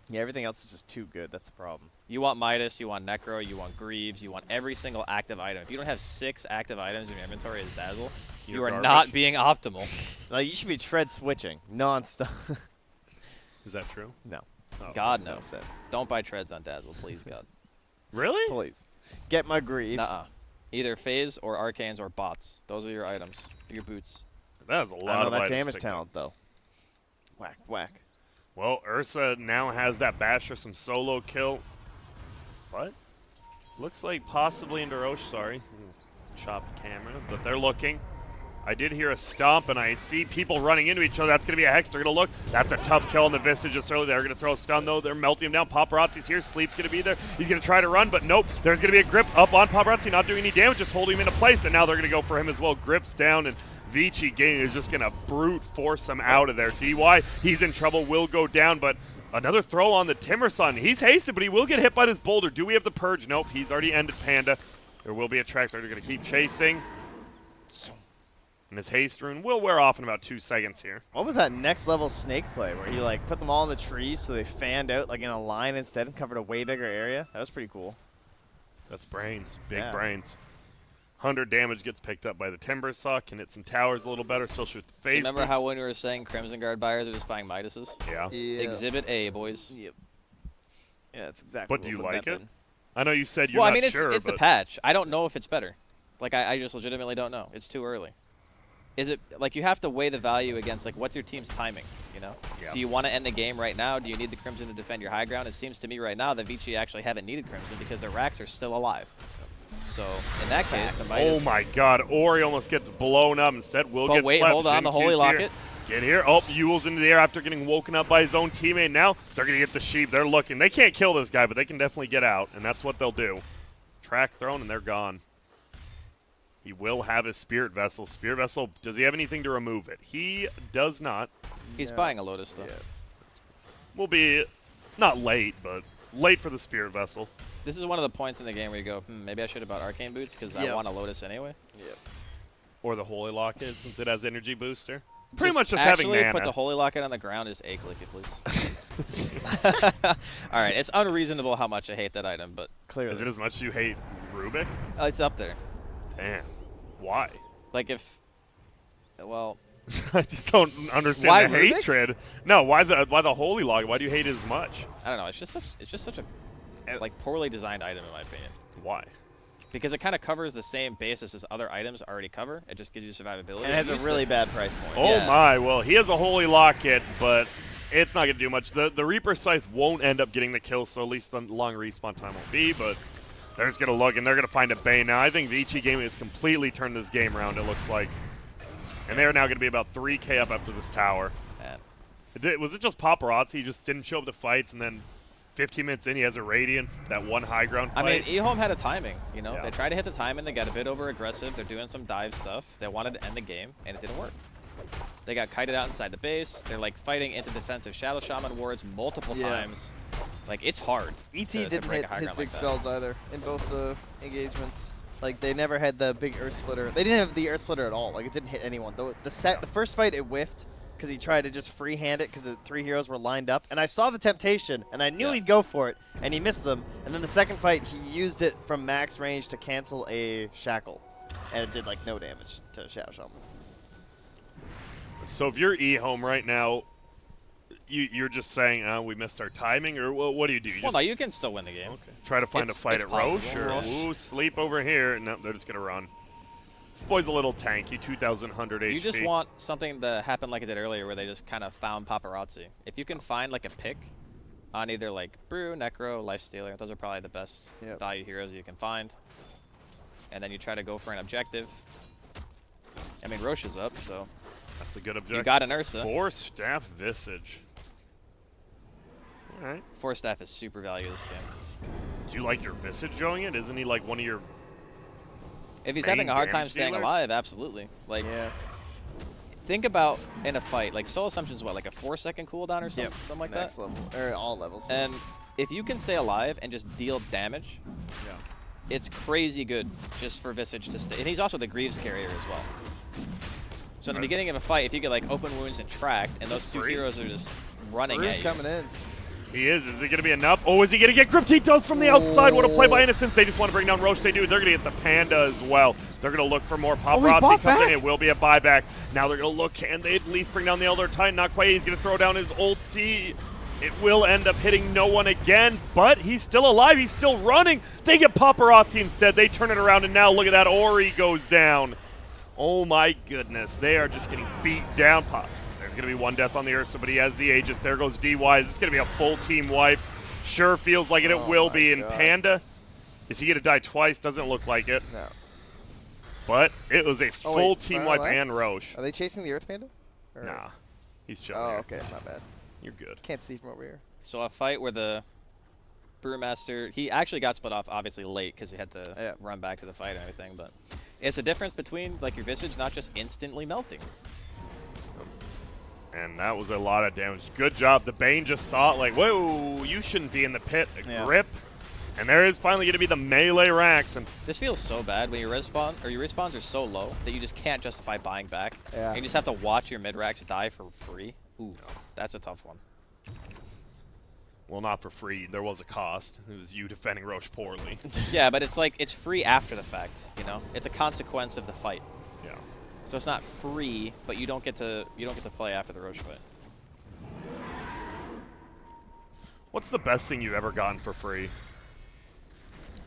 Yeah. Everything else is just too good. That's the problem. You want Midas, you want Necro, you want Greaves, you want every single active item. If you don't have 6 active items in your inventory as Dazzle, you You're are garbage. not being optimal. Like you should be tread switching non-stop. Is that true? No. Oh. God, Makes no no. sense. Don't buy treads on Dazzle, please, God. Really? Please. Get my Greaves. Nuh-uh. Either phase or arcanes or bots. Those are your items, your boots. That is a I lot know of that items damage picked up. talent though. Whack, whack. Well, Ursa now has that bash for some solo kill. But looks like possibly into Roche, sorry. Choppy camera, but they're looking. I did hear a stomp, and I see people running into each other. That's going to be a Hex. They're going to look. That's a tough kill on the Vici just early. They're going to throw a stun, though. They're melting him down. Paparazzi's here. Sleep's going to be there. He's going to try to run, but nope. There's going to be a grip up on Paparazzi, not doing any damage, just holding him into place, and now they're going to go for him as well. Grips down, and Vici Gang is just going to brute force him out of there. DY, he's in trouble, will go down, but another throw on the Timberson. He's hasted, but he will get hit by this boulder. Do we have the Purge? Nope, he's already ended Panda. There will be a track. They're going to keep chasing. And his haste rune will wear off in about 2 seconds here. What was that next level snake play where he like put them all in the trees so they fanned out like in a line instead and covered a way bigger area? That was pretty cool. That's brains, big Yeah. brains. 100 damage gets picked up by the Timber Saw. Can hit some towers a little better. Still shoot the So phase. remember how when we were saying Crimson Guard buyers are just buying Midases? Yeah. Exhibit A, boys. Yep. Yeah, that's exactly. But do you what like that it? been. I know you said you're Well, not I mean, sure, it's the but patch. I don't know if it's better. Like, I just legitimately don't know. It's too early. Is it, like, you have to weigh the value against, like, what's your team's timing, you know? Yeah. Do you want to end the game right now? Do you need the Crimson to defend your high ground? It seems to me right now that Vici actually haven't needed Crimson because their racks are still alive. So, in that case, the oh Midas... my God, Ori almost gets blown up. Instead, will But get wait, slapped. hold on, the Jin Holy Q's here. Locket. Get here. Oh, Yule's into the air after getting woken up by his own teammate. Now they're going to get the sheep. They're looking. They can't kill this guy, but they can definitely get out, and that's what they'll do. Track thrown, and they're gone. He will have his Spirit Vessel. Spirit Vessel, does he have anything to remove it? He does not. He's Yeah. buying a Lotus, though. Yeah. Will be not late, but late for the Spirit Vessel. This is one of the points in the game where you go, maybe I should have bought Arcane Boots because I Yep. want a Lotus anyway. Yep. Or the Holy Locket, since it has energy booster. Pretty much just actually having mana. put the Holy Locket on the ground is a click it, please. All right, it's unreasonable how much I hate that item, but Clearly. Is it as much as you hate Rubik? it's up there. Damn. Why? Like if, well, I just don't understand Why the Rubik? hatred. No, why the Holy Locket? Why do you hate it as much? I don't know. It's just such a like poorly designed item in my opinion. Why? Because it kind of covers the same basis as other items already cover. It just gives you survivability. And it has a used really to- bad price point. Oh Yeah. my, well, he has a Holy Locket, but it's not going to do much. The Reaper Scythe won't end up getting the kill, so at least the long respawn time won't be, but they're just going to look, and they're going to find a Bane. Now, I think Vici Gaming has completely turned this game around, it looks like. And they're now going to be about 3K up after this tower. Man. Was it just Paparazzi? He just didn't show up to fights, and then 15 minutes in, he has a Radiance, that one high ground I fight. mean, EHOME had a timing, you know? Yeah. They tried to hit the timing, they got a bit over aggressive, they're doing some dive stuff. They wanted to end the game, and it didn't work. They got kited out inside the base. They're like fighting into defensive Shadow Shaman wards multiple Yeah. times. Like, it's hard. ET to didn't break hit a high his ground big like that. spells either in both the engagements. Like they never had the big Earth Splitter. They didn't have the Earth Splitter at all. Like it didn't hit anyone. The first fight it whiffed because he tried to just freehand it because the 3 heroes were lined up. And I saw the temptation and I knew Yeah. he'd go for it and he missed them. And then the second fight he used it from max range to cancel a shackle, and it did like no damage to Shadow Shaman. So if you're EHOME right now, you're just saying, we missed our timing, or what do you do? You Well, just no, you can still win the game. try to find a it's- fight it's at Roche, possible. or Roche. ooh, sleep over here. No, they're just going to run. This boy's a little tanky, 2,100 HP. You just want something to happen like it did earlier where they just kind of found Paparazzi. If you can find like a pick on either like Brew, Necro, Lifestealer, those are probably the best Yep. value heroes you can find. And then you try to go for an objective. I mean, Roche is up, so That's a good objective. you got an Ursa. 4 Staff Visage. All right. 4 staff is super value this game. Do you like your Visage going it? Isn't he like one of your... If he's Main having a hard time damage staying dealers? alive, absolutely. Like, Yeah. think about in a fight, like Soul Assumption's what, like a 4-second cooldown or something, something like Max that? level or all levels. And if you can stay alive and just deal damage, Yeah. it's crazy good just for Visage to stay. And he's also the Greaves carrier as well. So in the Right. beginning of a fight, if you get like open wounds and tracked, and those He's two free. heroes are just running Brew's at you. coming in. He is. Is it going to be enough? Oh, is he going to get gripped? He does from the outside. What a play by Innocence. They just want to bring down Roche. They do. They're going to get the Panda as well. They're going to look for more. he Paparazzi bought comes in. back? It will be a buyback. Now they're going to look. Can they at least bring down the Elder Titan? Not quite. He's going to throw down his ulti. It will end up hitting no one again, but he's still alive. He's still running. They get paparazzi instead. They turn it around, and now look at that. Ori goes down. Oh, my goodness. They are just getting beat down. There's going to be one death on the Ursa, but he has the Aegis. There goes DY. Is this going to be a full team wipe? Sure feels like it. It will be. And Panda, is he going to die twice? Doesn't look like it. No. But it was a full team wipe left? and Roche. Are they chasing the Earth Panda? Or? Nah. He's chilling. Oh, here. okay. Not bad. You're good. Can't see from over here. So a fight where the Brewmaster, he actually got split off obviously late because he had to run back to the fight and everything, but it's a difference between like your Visage not just instantly melting. And that was a lot of damage. Good job. The Bane just saw it like, whoa, you shouldn't be in the pit. The grip. And there is finally going to be the melee racks. And this feels so bad when your respawn or your respawns are so low that you just can't justify buying back. Yeah. You just have to watch your mid racks die for free. Ooh, that's a tough one. Well, not for free. There was a cost. It was you defending Roche poorly. Yeah, but it's like it's free after the fact. You know, it's a consequence of the fight. Yeah. So it's not free, but you don't get to play after the Roche fight. What's the best thing you've ever gotten for free?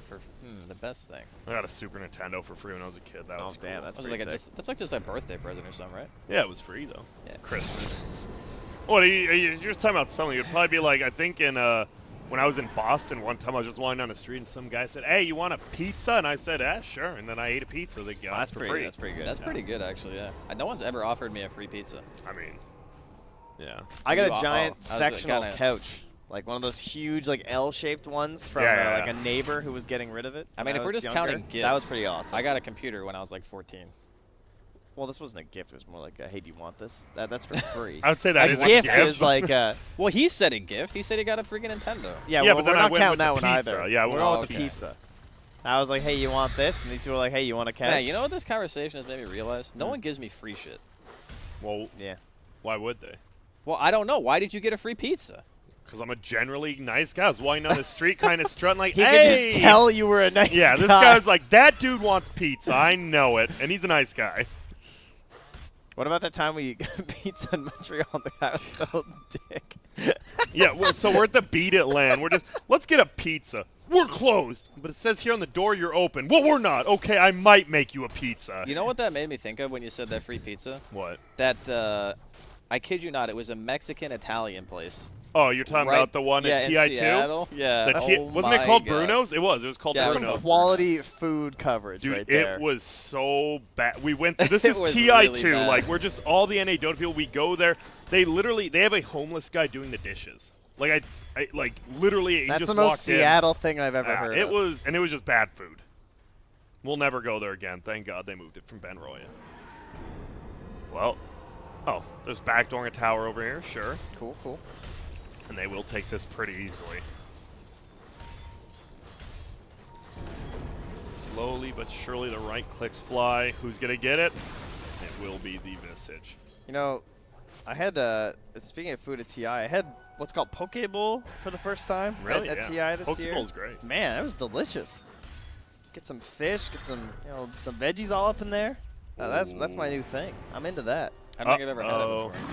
For the best thing. I got a Super Nintendo for free when I was a kid. That was cool. damn, that's Was it pretty like sick. that's like just a birthday present or something, right? Yeah, it was free though. Yeah. Christmas. What you're just talking about something? It'd probably be like I think in when I was in Boston one time, I was just walking down the street and some guy said, "Hey, you want a pizza?" And I said, "Sure." And then I ate a pizza. They got That's it for pretty. free. That's pretty good. That's pretty good, actually. Yeah. No one's ever offered me a free pizza. I mean, yeah. I got You- a giant I was sectional kinda- couch, like one of those huge, like L-shaped ones from Yeah. like a neighbor who was getting rid of it. I when mean, if we're was just younger. counting gifts, that was pretty awesome. I got a computer when I was like 14. Well, this wasn't a gift. It was more like, hey, do you want this? That's for free. I would say that a is gift a gift. is like, Well, he said a gift. He said he got a freaking Nintendo. yeah, Yeah, well, but then we're I not went counting with that the one pizza. either. Yeah, we're well, all with the okay. pizza. I was like, hey, you want this? And these people were like, hey, you want a couch? Yeah, you know what this conversation has made me realize? No one gives me free shit. Well, Yeah. why would they? Well, I don't know. Why did you get a free pizza? Because I'm a generally nice guy. I was walking down the street kind of strutting like, He hey! could just tell you were a nice guy. Yeah, this guy's like, that dude wants pizza. I know it. And he's a nice guy. What about that time we got pizza in Montreal and the guy was told dick? Yeah, well, so we're at the Beat It land. We're just, let's get a pizza. We're closed. But it says here on the door you're open. Well, we're not. Okay, I might make you a pizza. You know what that made me think of when you said that free pizza? What? That, I kid you not, it was a Mexican-Italian place. Oh, you're talking about the one at in TI2? Seattle? Yeah. Wasn't it called Bruno's? It was. It was called Yeah, Some Bruno's. quality food coverage Dude, right there. it was so bad. We went to, this It is was TI2. really bad. Like, we're just all the NA Dota people. We go there. They have a homeless guy doing the dishes. Like, I like, literally, he That's just the most walked in. Seattle thing I've ever Yeah, heard it of. was, and it was just bad food. We'll never go there again. Thank God they moved it from Ben Roya. Well, there's backdooring a tower over here, sure. Cool, cool. And they will take this pretty easily. Slowly but surely the right clicks fly. Who's going to get it? It will be the Visage. You know, I had, speaking of food at TI, I had what's called Poke Bowl for the first time Really? at Yeah. TI this year. Pokeball's great. Man, that was delicious. Get some fish, get some, some veggies all up in there. That's my new thing. I'm into that. I don't think I've ever had it Uh-oh. before.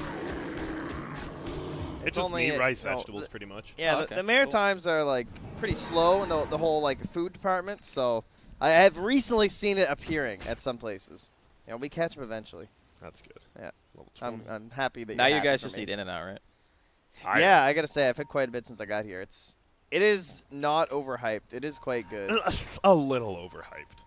It's just only meat, rice, you know, vegetables, pretty much. Yeah, Oh, the, okay, the cool. Maritimes are like pretty slow in the whole like food department, so I have recently seen it appearing at some places. We catch them eventually. That's good. Yeah. Level I'm 20. I'm happy that Now you have it guys for just me. eat In-N-Out, right? Yeah, I gotta say I've had quite a bit since I got here. It is not overhyped. It is quite good. A little overhyped.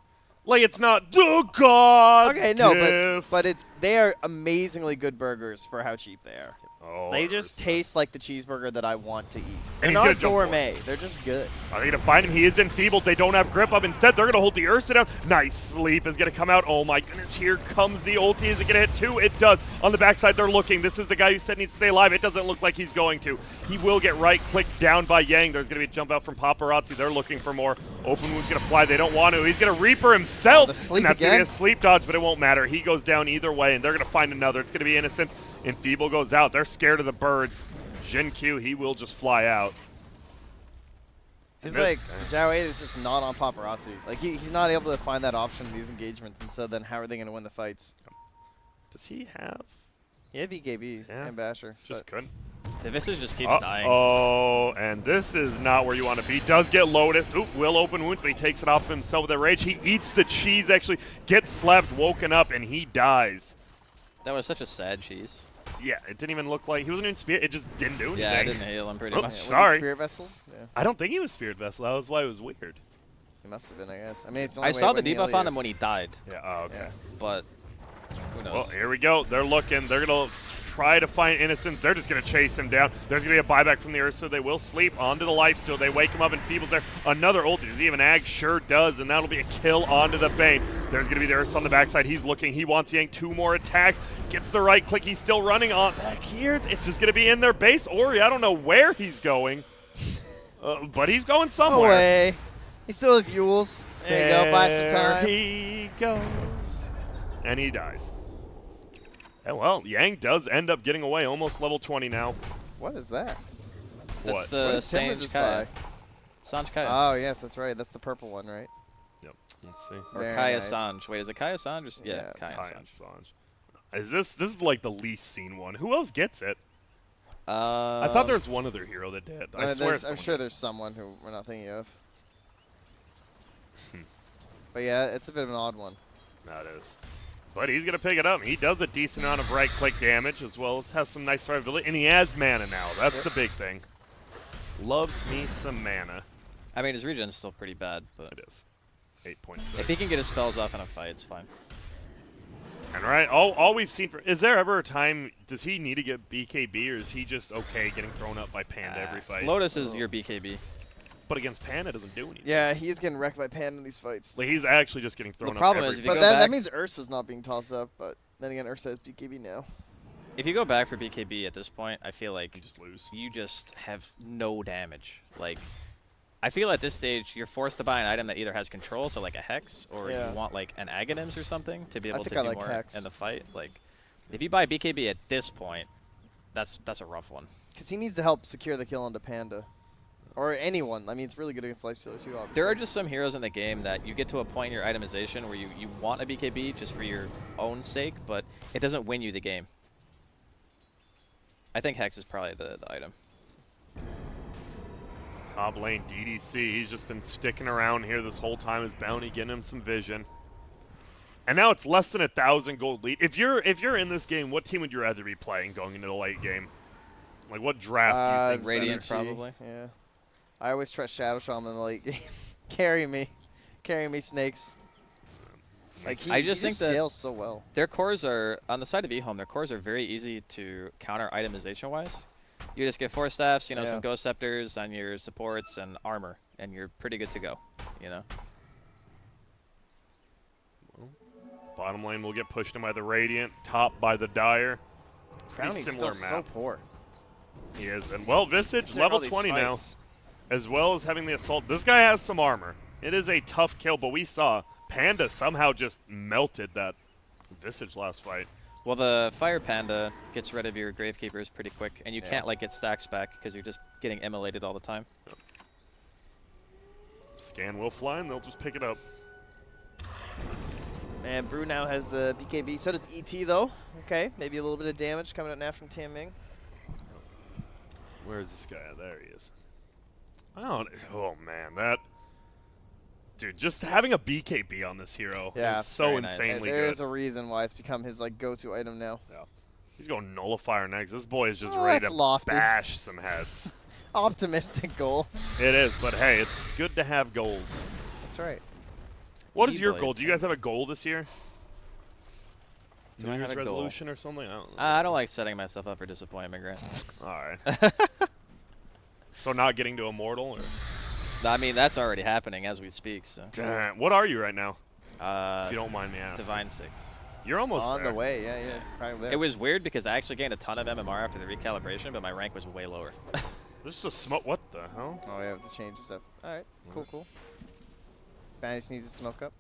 Like, it's not the God's Okay, no, gift. but they are amazingly good burgers for how cheap they are. Oh, They just Ursa. taste like the cheeseburger that I want to eat. They're he's not gonna jump for it. gourmet. They're just good. Are they going to find him? He is enfeebled. They don't have grip up. Instead, they're going to hold the Ursa down. Nice sleep is going to come out. Oh, my goodness. Here comes the ulti. Is it going to hit two? It does. On the backside, they're looking. This is the guy who said needs to stay alive. It doesn't look like he's going to. He will get right-clicked down by Yang. There's going to be a jump out from Paparazzi. They're looking for more. Open Wound's going to fly. They don't want to. He's going to Reaper himself. The sleep and that's going to be again? a sleep dodge, but it won't matter. He goes down either way, and they're going to find another. It's going to be Innocence. Enfeeble goes out. They're scared of the birds. Jin Q, he will just fly out. He's Miss. like, Zhao 8 is just not on paparazzi. Like, he's not able to find that option in these engagements, and so then how are they going to win the fights? Does he have? He had BKB Yeah. and Basher. Just but couldn't. The Vici just keeps dying. Oh, and this is not where you want to be. Does get Lotus. Oop, will open wounds, but he takes it off himself with a rage. He eats the cheese, actually gets slapped, woken up, and he dies. That was such a sad cheese. Yeah, it didn't even look like he wasn't in spirit. It just didn't do anything. Yeah, I didn't heal him pretty Oh, much. Was he sorry. Spirit Vessel? Yeah. I don't think he was Spirit Vessel. That was why it was weird. He must have been, I guess. I mean, it's the only I way saw it the wouldn't heal debuff on you. him when he died, Yeah, oh, okay. Yeah. but who knows? Well, here we go. They're looking. They're going to try to find Innocence. They're just going to chase him down. There's going to be a buyback from the Earth, so they will sleep onto the lifesteal. They wake him up, and Feeble's there. Another ulti. Does he have an ag? Sure does, and that'll be a kill onto the Bane. There's going to be the Earth on the backside. He's looking. He wants Yang 2 more attacks. Gets the right click. He's still running on back here. It's just going to be in their base. Ori, I don't know where he's going, but he's going No somewhere. way. He still has Yules. There you go. Buy some time. There he goes. And he dies. And well, Yang does end up getting away, almost level 20 now. What is that? That's What? the What did Timber Sanj just Kaya. buy? Sanj Kaya. Oh, yes, that's right. That's the purple one, right? Yep. Let's see. or very Kaya nice. Sanj. Wait, is it Kaya Sanj? Or yeah, Kaya Kai Sanj. and Sanj. Is this is like the least seen one? Who else gets it? I thought there was one other hero that did. I swear. I'm someone sure did. there's someone who we're not thinking of. But yeah, it's a bit of an odd one. That is. But he's going to pick it up. He does a decent amount of right-click damage as well as has some nice survivability. And he has mana now. That's the big thing. Loves me some mana. I mean, his regen's still pretty bad, but It is. 8.6. if he can get his spells off in a fight, it's fine. And right, all we've seen for is there ever a time does he need to get BKB or is he just okay getting thrown up by Panda every fight? Lotus is your BKB. But against Panda doesn't do anything. Yeah, he's getting wrecked by Pan in these fights. Like he's actually just getting thrown problem up is every if you But go that back- means Ursa's not being tossed up. But then again, Ursa has BKB now. If you go back for BKB at this point, I feel you like just lose. you just have no damage. Like, I feel at this stage you're forced to buy an item that either has control, so like a Hex, or Yeah. you want like an Aghanims or something to be able to think I do like more Hex. in the fight. Like, if you buy BKB at this point, that's a rough one. Because he needs to help secure the kill onto Panda. Or anyone. I mean, it's really good against Lifestealer too, obviously. There are just some heroes in the game that you get to a point in your itemization where you want a BKB just for your own sake, but it doesn't win you the game. I think Hex is probably the item. Top lane DDC. He's just been sticking around here this whole time as Bounty getting him some vision. And now it's less than 1,000 gold lead. If you're in this game, what team would you rather be playing going into the late game? Like what draft do you think? Radiant, Vici, probably. Yeah. I always trust Shadow Shaman in the late game. Carry me, snakes. Like he, I just he think that- scales so well. Their cores are, on the side of EHOME, their cores are very easy to counter itemization-wise. You just get 4 staffs, you know, some Yeah. Ghost Scepters on your supports and armor, and you're pretty good to go, you know? Bottom lane will get pushed in by the Radiant, top by the Dire. Pretty Brownie's similar still map. so poor. He is. And well, Visage, Considering all level these 20 fights. now, as well as having the Assault. This guy has some armor. It is a tough kill, but we saw Panda somehow just melted that Visage last fight. Well, the Fire Panda gets rid of your Gravekeepers pretty quick, and you Yeah. can't, like, get stacks back because you're just getting immolated all the time. Scan will fly, and they'll just pick it up. And Brew now has the BKB. So does ET, though. Okay, maybe a little bit of damage coming up now from Tianming. Where is this guy? There he is. Oh, man, that... Dude, just having a BKB on this hero Yeah, is so very nice. insanely There's good. a reason why it's become his like go-to item now. Yeah. He's going Nullifier next. This boy is just Oh, ready that's to lofty. bash some heads. Optimistic goal. It is, but hey, it's good to have goals. That's right. What is your E-blade goal? Do you guys have a goal this year? Do New I have Year's a goal? resolution or something? I don't know. I don't like setting myself up for disappointment, Grant. All right. So not getting to Immortal? Or? I mean, that's already happening as we speak, so. What are you right now? If Uh, you don't mind me asking. Divine 6. You're almost On there. the way, yeah. Probably there. It was weird because I actually gained a ton of MMR after the recalibration, but my rank was way lower. This is a smoke. What the hell? Oh, yeah, with the change and stuff. All right, cool. Vanish needs to smoke up.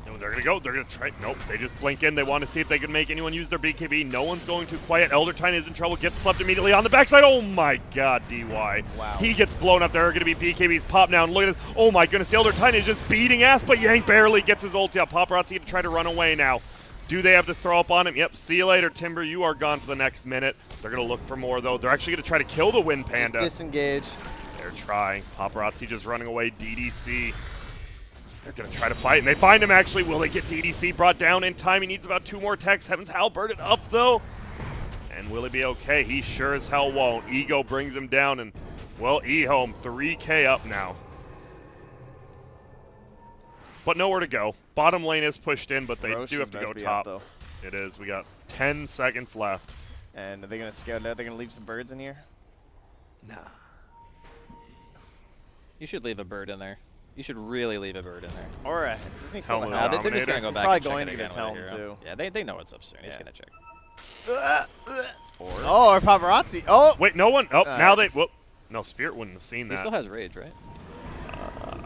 No, they're gonna go. They're gonna try. Nope. They just blink in. They want to see if they can make anyone use their BKB. No one's going to quiet. Elder Titan is in trouble. Gets slept immediately on the backside. Oh my God, DY. Wow. He gets blown up. There are gonna be BKBs pop now. And look at this. Oh my goodness. The Elder Titan is just beating ass, but Yang barely gets his ulti out. Paparazzi to try to run away now. Do they have to throw up on him? Yep, see you later, Timber. You are gone for the next minute. They're going to look for more, though. They're actually going to try to kill the Wind Panda. Just disengage. They're trying. Paparazzi just running away. DDC. They're going to try to fight, and they find him, actually. Will they get DDC brought down in time? He needs about 2 more techs. Heaven's halberded up, though. And will he be okay? He sure as hell won't. Ego brings him down, and, well, EHOME 3K up now. But nowhere to go. Bottom lane is pushed in, but they Roche do have is to about go be top. up, It is. We got 10 seconds left. And are they going to scout out? They're going to leave some birds in here? Nah. You should leave a bird in there. You should really leave a bird in there. Or doesn't he still have a Helmet helmet? They're just going to go He's back probably and check going it to again get his with a helm, hero. too. Yeah, they know what's up soon. He's Yeah. going to check. Oh, or paparazzi. Oh! Wait, no one. Oh, now right. they. Whoop. No, Spirit wouldn't have seen He that. still has rage, right?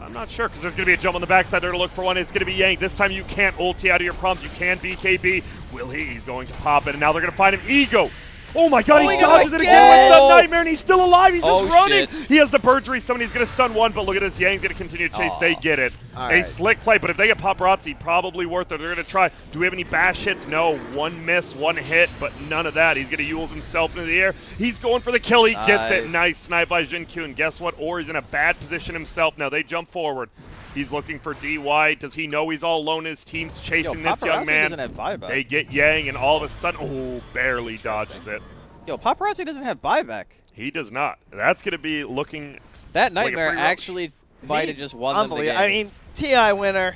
I'm not sure, because there's going to be a jump on the backside there to look for one. It's going to be Yang. This time you can't ulti out of your prompts. You can BKB. Will he? He's going to pop it, and now they're going to find him. Ego. Oh my god, he dodges it again with the Nightmare, and he's still alive. He's just running. Shit. He has the Bird Resummon. He's going to stun one, but look at this. Yang's going to continue to chase. They get it. All A right. slick play, but if they get Paparazzi, probably worth it. They're going to try. Do we have any bash hits? No. 1 miss, 1 hit, but none of that. He's going to Yules himself into the air. He's going for the kill. He gets it. Nice. Nice snipe by Jinkyu, and guess what? Ori's in a bad position himself now. They jump forward. He's looking for DY. Does he know he's all alone? His team's chasing this young Paparazzi man. doesn't have buyback. They get Yang, and all of a sudden, oh, barely dodges it. Yo, Paparazzi doesn't have buyback. He does not. That's going to be looking. That Like a Nightmare free roach. actually might have just won them the game. Unbelievable. I mean, TI winner.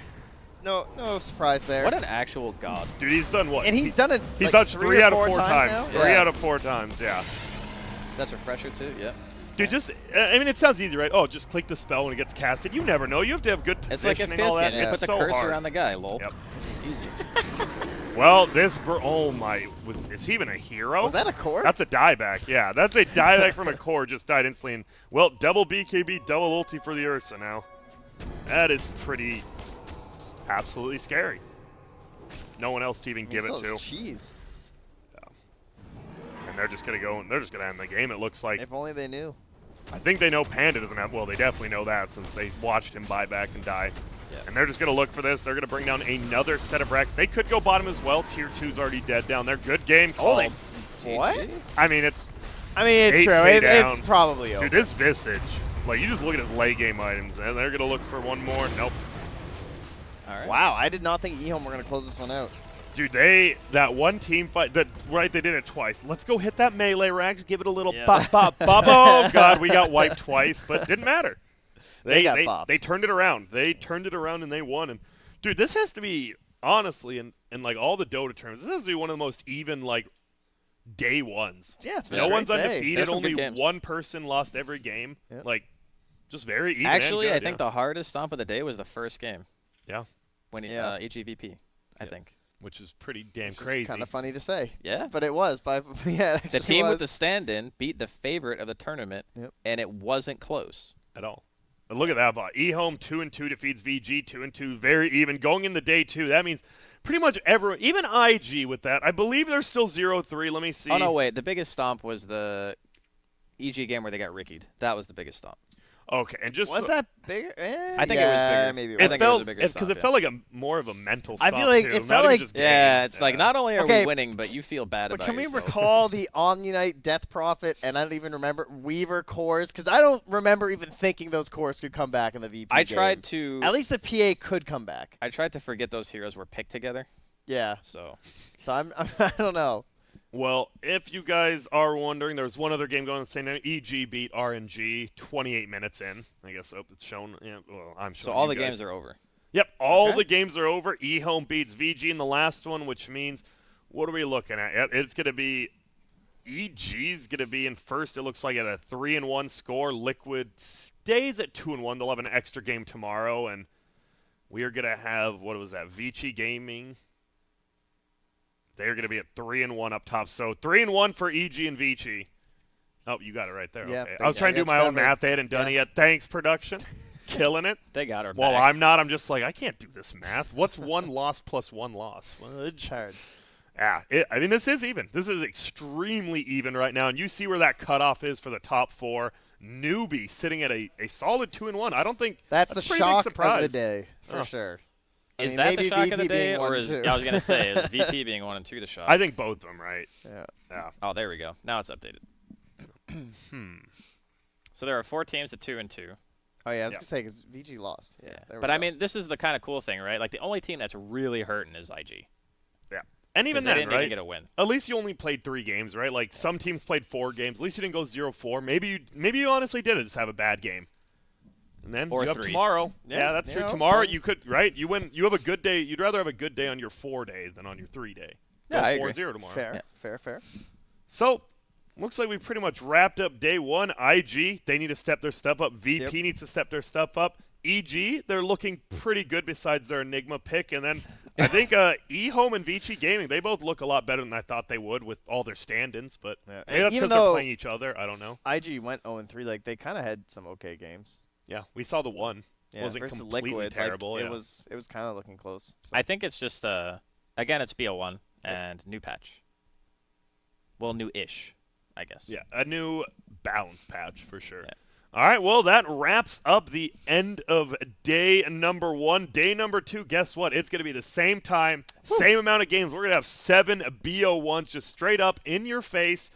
No surprise there. What an actual god. Dude, he's done what? And he's done it He's like dodged 3 3 or out of 4 4 times. times. Now? 3 Yeah. out of 4 times, yeah. That's Refresher too, yeah. Dude, just, I mean, it sounds easy, right? Oh, just click the spell when it gets casted. You never know. You have to have good It's like a positioning and all Fisk that. game. You It's put the so cursor hard. on the guy, lol. Yep. It's easy. Well, this, oh my, is he even a hero? Was that a core? That's a dieback, yeah. That's a dieback from a core, just died instantly. And, well, double BKB, double ulti for the Ursa now. That is pretty, absolutely scary. No one else to even give it to. Cheese. And they're just going to go, and they're just going to end the game, it looks like. If only they knew. I think they know Panda doesn't have, well, they definitely know that since they watched him buy back and die. Yeah. And they're just going to look for this. They're going to bring down another set of Rex. They could go bottom as well. Tier 2's already dead down there. Good game called. What? GG. I mean, it's, I mean, it's 8K true. It's down. probably over. dude, this Visage, like, you just look at his late game items, and they're going to look for one more. Nope. All right. Wow, I did not think EHOME were going to close this one out. Dude, that one team fight, right, they did it twice. Let's go hit that melee, Rax, give it a little Yeah. bop, bop, bop. Oh, God, we got wiped twice, but didn't matter. They got bopped. They turned it around. They turned it around, and they won. And, dude, this has to be, honestly, in like, all the Dota tournaments, this has to be one of the most even, like, day ones. Yeah, it's been No a great one's day. undefeated. There's some Only good games. one person lost every game. Yep. Like, just very even. Actually, and I good, think the hardest stomp of the day was the first game. Yeah. When he, Yeah. EGVP, I think. Which is pretty damn Which is crazy. kind of funny to say. Yeah. But it was. Yeah, it The actually team with the was. stand-in beat the favorite of the tournament, Yep. and it wasn't close. At all. And look at that. EHOME 2-2 defeats VG 2-2. Very even. Going into day 2, that means pretty much everyone, even IG with that. I believe they're still 0-3. Let me see. Oh, no, wait. The biggest stomp was the EG game where they got rickied. That was the biggest stomp. Okay, and just Was that bigger? I think it was bigger. Maybe it I was. think it it was felt a bigger because stomp, it yeah. felt like more of a mental. I Stomp feel like too, it not felt even like- just Yeah, game. it's like not only are Okay. we winning, but you feel bad But about can we yourself. recall the Omni-Knight Death Prophet, and I don't even remember Weaver cores? Because I don't remember even thinking those cores could come back in the VP I game. tried to At least the PA could come back. I tried to forget those heroes were picked together. Yeah. So So I don't know. Well, if you guys are wondering, there's one other game going on the same night. EG beat RNG 28 minutes in. I guess it's shown. Yeah, well, I'm showing all you the guys. games are over. Yep, all Okay. the games are over. EHOME beats VG in the last one, which means, what are we looking at? It's going to be, EG's going to be in first. It looks like at a 3-1 score. Liquid stays at 2-1. They'll have an extra game tomorrow, and we are going to have, what was that, Vici Gaming. They're going to be at 3-1 up top. So 3-1 for EG and Vici. Oh, you got it right there. Yeah, Okay. I thank was you. trying to do That's my own covered. math. They hadn't done it yet. Thanks, production. Killing it. They got her Well, back. I'm not. I'm just like, I can't do this math. What's one loss plus one loss? It's hard. Yeah, I mean, this is even. This is extremely even right now. And you see where that cutoff is for the top 4. Newbie sitting at a solid 2-1. I don't think That's the a pretty big shock surprise. of the day, for Oh. sure. Is mean, that the maybe shock of VP the day, being or one, is too. I was gonna say is VP being 1 and 2 the shock? I think both of them, right? Yeah. Yeah. Oh, there we go. Now it's updated. So there are 4 teams at 2 and 2. Oh yeah, I was Yeah. gonna say because VG lost. Yeah. There we But I go. mean, this is the kind of cool thing, right? Like the only team that's really hurting is IG. Yeah. And 'Cause even they then, didn't even right? get a win. At least you only played 3 games, right? Like some teams played 4 games. At least you didn't go 0-4. Maybe you honestly did just have a bad game. And then Or you have 3. tomorrow. Yeah, Yeah, that's you true. know, Tomorrow well- you could, right? You have a good day. You'd rather have a good day on your 4 day than on your 3 day. Go Yeah, I agree. 4-0 tomorrow. fair, Yeah. fair. So, looks like we pretty much wrapped up day 1. IG, they need to step their stuff up. VP needs to step their stuff up. EG, they're looking pretty good besides their Enigma pick. And then I think EHOME and Vici Gaming, they both look a lot better than I thought they would with all their stand-ins. But Yeah. maybe that's Even because they're though- playing each other. I don't know. IG went 0-3. Like they kind of had some okay games. Yeah, we saw the one. Yeah, Wasn't versus completely Liquid, terrible. Like, yeah. It was kind of looking close. So. I think it's just again, it's BO1 and new patch. Well, new-ish, I guess. Yeah, a new balance patch for sure. Yeah. All right, well, that wraps up the end of day number 1. Day number 2, guess what? It's going to be the same time, same amount of games. We're going to have 7 BO1s just straight up in your face.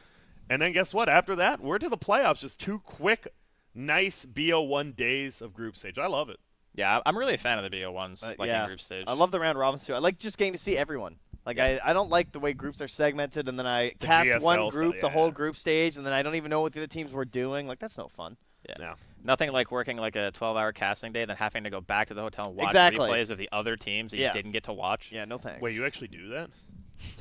And then guess what? After that, we're to the playoffs. Just 2 quick, nice BO1 days of group stage. I love it. Yeah, I'm really a fan of the BO1s, like yeah, in group stage. I love the round robins too. I like just getting to see everyone. Like I don't like the way groups are segmented, and then I cast GSL one style, group, the yeah. whole group stage, and then I don't even know what the other teams were doing. Like that's no fun. Yeah. Nothing like working like a 12-hour casting day, then having to go back to the hotel and watch Exactly. replays of the other teams that Yeah. you didn't get to watch. Yeah, no thanks. Wait, you actually do that?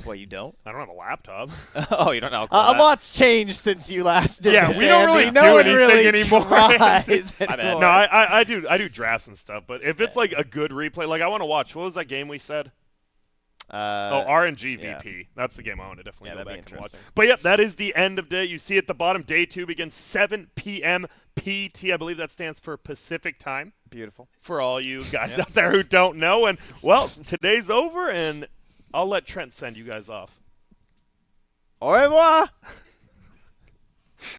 What, you don't? I don't have a laptop. Oh, you don't know. A lot's changed since you last did Yeah, this, we don't Andy. really no do one anything really anymore. tries bad. anymore. No, I do drafts and stuff, but if it's like a good replay, like I want to watch. What was that game we said? RNG yeah. VP. That's the game I want to definitely Yeah, go that'd be back and watch. interesting. But yep, that is the end of day. You see at the bottom, day 2 begins 7 p.m. PT. I believe that stands for Pacific time. Beautiful. For all you guys out there who don't know. And well, today's over, and I'll let Trent send you guys off. Au revoir.